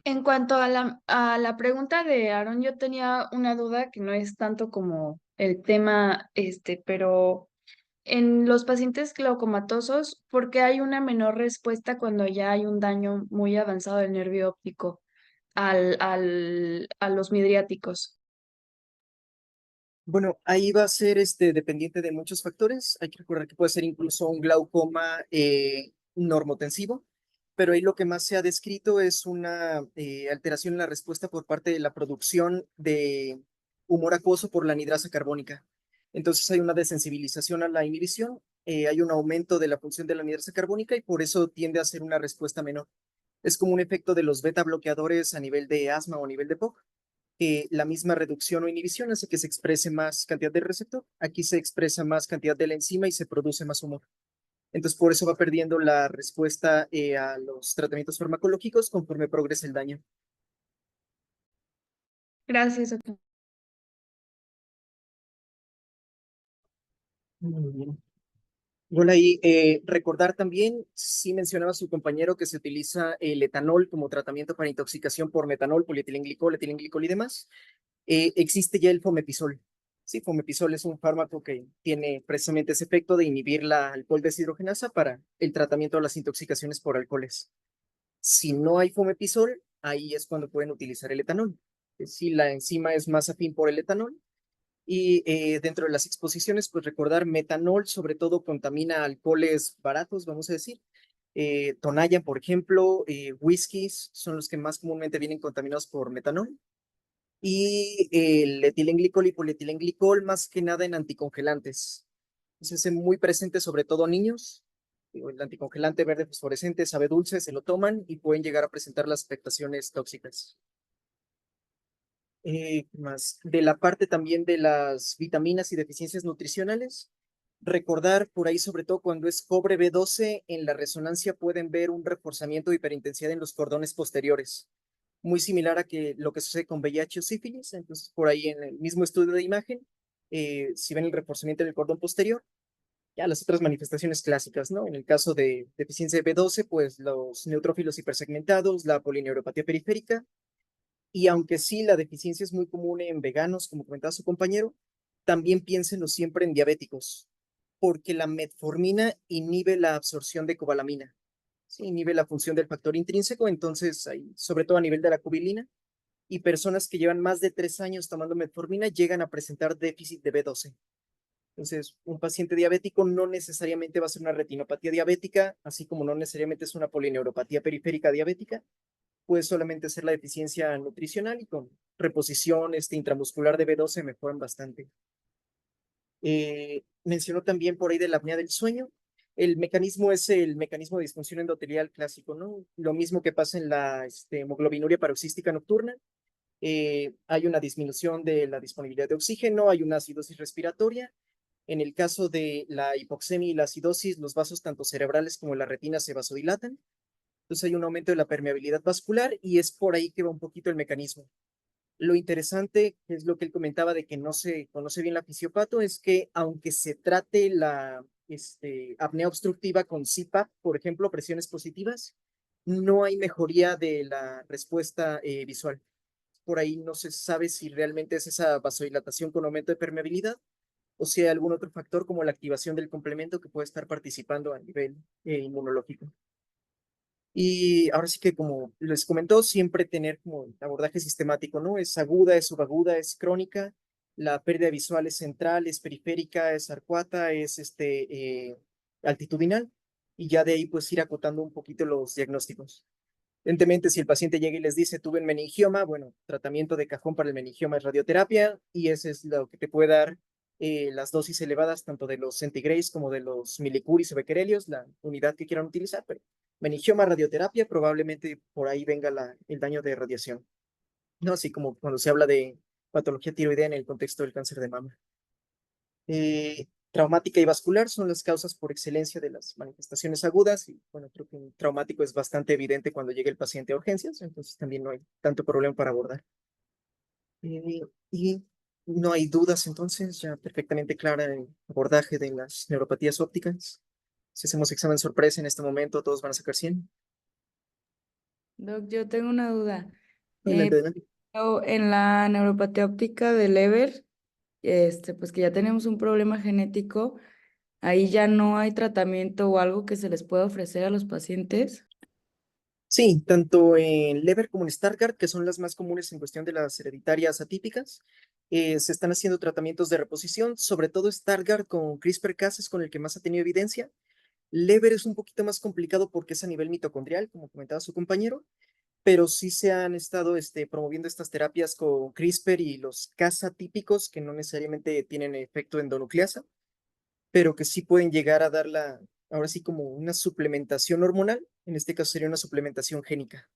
En cuanto a la pregunta de Aaron, yo tenía una duda que no es tanto como el tema, pero en los pacientes glaucomatosos, ¿por qué hay una menor respuesta cuando ya hay un daño muy avanzado del nervio óptico a los midriáticos? Bueno, ahí va a ser dependiente de muchos factores. Hay que recordar que puede ser incluso un glaucoma normotensivo, pero ahí lo que más se ha descrito es una alteración en la respuesta por parte de la producción de humor acuoso por la anhidrasa carbónica. Entonces hay una desensibilización a la inhibición, hay un aumento de la función de la anhidrasa carbónica y por eso tiende a ser una respuesta menor. Es como un efecto de los beta bloqueadores a nivel de asma o a nivel de POC, que la misma reducción o inhibición hace que se exprese más cantidad de receptor. Aquí se expresa más cantidad de la enzima y se produce más humor. Entonces, por eso va perdiendo la respuesta a los tratamientos farmacológicos conforme progresa el daño. Gracias, doctor. Muy bien. Bueno, ahí recordar también, sí mencionaba su compañero que se utiliza el etanol como tratamiento para intoxicación por metanol, polietilenglicol, etilenglicol y demás. Existe ya el fomepizol. Sí, fomepizol es un fármaco que tiene precisamente ese efecto de inhibir la alcohol deshidrogenasa para el tratamiento de las intoxicaciones por alcoholes. Si no hay fomepizol, ahí es cuando pueden utilizar el etanol. Si la enzima es más afín por el etanol. Y dentro de las exposiciones, pues recordar, metanol sobre todo contamina alcoholes baratos, vamos a decir. Tonayan, por ejemplo, whiskies son los que más comúnmente vienen contaminados por metanol. Y el etilenglicol y polietilenglicol más que nada en anticongelantes. Es muy presente sobre todo niños. El anticongelante verde fosforescente sabe dulce, se lo toman y pueden llegar a presentar las afectaciones tóxicas. Más de la parte también de las vitaminas y deficiencias nutricionales, Recordar por ahí, sobre todo cuando es cobre B12, en la resonancia pueden ver un reforzamiento de hiperintensidad en los cordones posteriores, muy similar a lo que sucede con VIH o sífilis. Entonces, por ahí en el mismo estudio de imagen, si ven el reforzamiento del cordón posterior, ya las otras manifestaciones clásicas, ¿no? En el caso de deficiencia de B12, pues los neutrófilos hipersegmentados, la polineuropatía periférica, y aunque sí la deficiencia es muy común en veganos, como comentaba su compañero, también piénsenlo siempre en diabéticos, porque la metformina inhibe la absorción de cobalamina, ¿sí? Inhibe la función del factor intrínseco, entonces, sobre todo a nivel de la cubilina, y personas que llevan más de 3 años tomando metformina llegan a presentar déficit de B12. Entonces, un paciente diabético no necesariamente va a ser una retinopatía diabética, así como no necesariamente es una polineuropatía periférica diabética, puede solamente ser la deficiencia nutricional y con reposición intramuscular de B12 mejoran bastante. Mencionó también por ahí de la apnea del sueño. El mecanismo es el mecanismo de disfunción endotelial clásico, ¿no? Lo mismo que pasa en la hemoglobinuria paroxística nocturna. Hay una disminución de la disponibilidad de oxígeno, hay una acidosis respiratoria. En el caso de la hipoxemia y la acidosis, los vasos tanto cerebrales como la retina se vasodilatan. Entonces hay un aumento de la permeabilidad vascular y es por ahí que va un poquito el mecanismo. Lo interesante, que es lo que él comentaba de que no se conoce bien la fisiopato, es que aunque se trate la apnea obstructiva con CPAP, por ejemplo, presiones positivas, no hay mejoría de la respuesta visual. Por ahí no se sabe si realmente es esa vasodilatación con aumento de permeabilidad o si hay algún otro factor como la activación del complemento que puede estar participando a nivel inmunológico. Y ahora sí que, como les comentó, siempre tener como abordaje sistemático, ¿no? Es aguda, es subaguda, es crónica, la pérdida visual es central, es periférica, es arcuata, es altitudinal, y ya de ahí pues ir acotando un poquito los diagnósticos. Evidentemente, si el paciente llega y les dice, tuve un meningioma, bueno, tratamiento de cajón para el meningioma es radioterapia, y ese es lo que te puede dar las dosis elevadas tanto de los centigrays como de los milicuris o becquerelios, la unidad que quieran utilizar, pero meningioma, radioterapia, probablemente por ahí venga el daño de radiación, ¿no? Así como cuando se habla de patología tiroidea en el contexto del cáncer de mama. Traumática y vascular son las causas por excelencia de las manifestaciones agudas, y bueno, creo que un traumático es bastante evidente cuando llega el paciente a urgencias, entonces también no hay tanto problema para abordar. Y no hay dudas, entonces, ya perfectamente clara el abordaje de las neuropatías ópticas. Si hacemos examen sorpresa en este momento, todos van a sacar 100. Doc, yo tengo una duda. Adelante, adelante. En la neuropatía óptica de Leber, pues que ya tenemos un problema genético, ahí ya no hay tratamiento o algo que se les pueda ofrecer a los pacientes. Sí, tanto en Leber como en Stargardt, que son las más comunes en cuestión de las hereditarias atípicas, se están haciendo tratamientos de reposición, sobre todo Stargardt con CRISPR-Cas es con el que más ha tenido evidencia. Leber es un poquito más complicado porque es a nivel mitocondrial, como comentaba su compañero, pero sí se han estado promoviendo estas terapias con CRISPR y los Cas atípicos, que no necesariamente tienen efecto endonucleasa, pero que sí pueden llegar a dar ahora sí como una suplementación hormonal, en este caso sería una suplementación génica.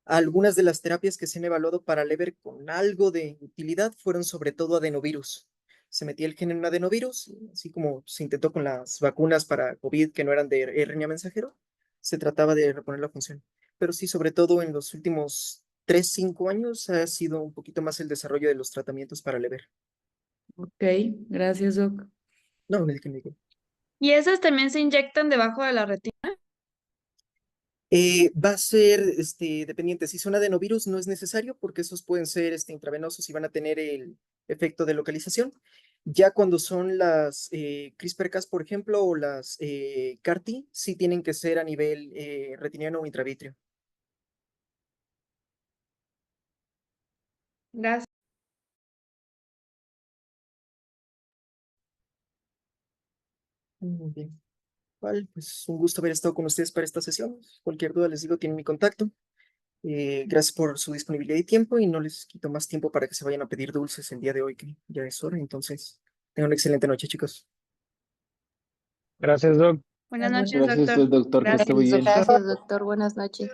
Algunas de las terapias que se han evaluado para Leber con algo de utilidad fueron sobre todo adenovirus. Se metía el gen en un adenovirus, así como se intentó con las vacunas para COVID que no eran de RNA mensajero, se trataba de reponer la función. Pero sí, sobre todo en los últimos 3, 5 años ha sido un poquito más el desarrollo de los tratamientos para Leber. Ok, gracias, Doc. No, el que me dijo. ¿Y esas también se inyectan debajo de la retina? Va a ser dependiente. Si son adenovirus, no es necesario porque esos pueden ser intravenosos y van a tener el efecto de localización. Ya cuando son las CRISPR-Cas, por ejemplo, o las CAR-T, sí tienen que ser a nivel retiniano o intravítrea. Gracias. Muy bien. Vale, pues un gusto haber estado con ustedes para esta sesión. Cualquier duda, les digo, tienen mi contacto. Gracias por su disponibilidad y tiempo y no les quito más tiempo para que se vayan a pedir dulces el día de hoy, que ya es hora. Entonces, tengan una excelente noche, chicos. Gracias, Doc. Buenas noches, Gracias, doctor. doctor, que esté muy bien. Gracias, doctor. Buenas noches.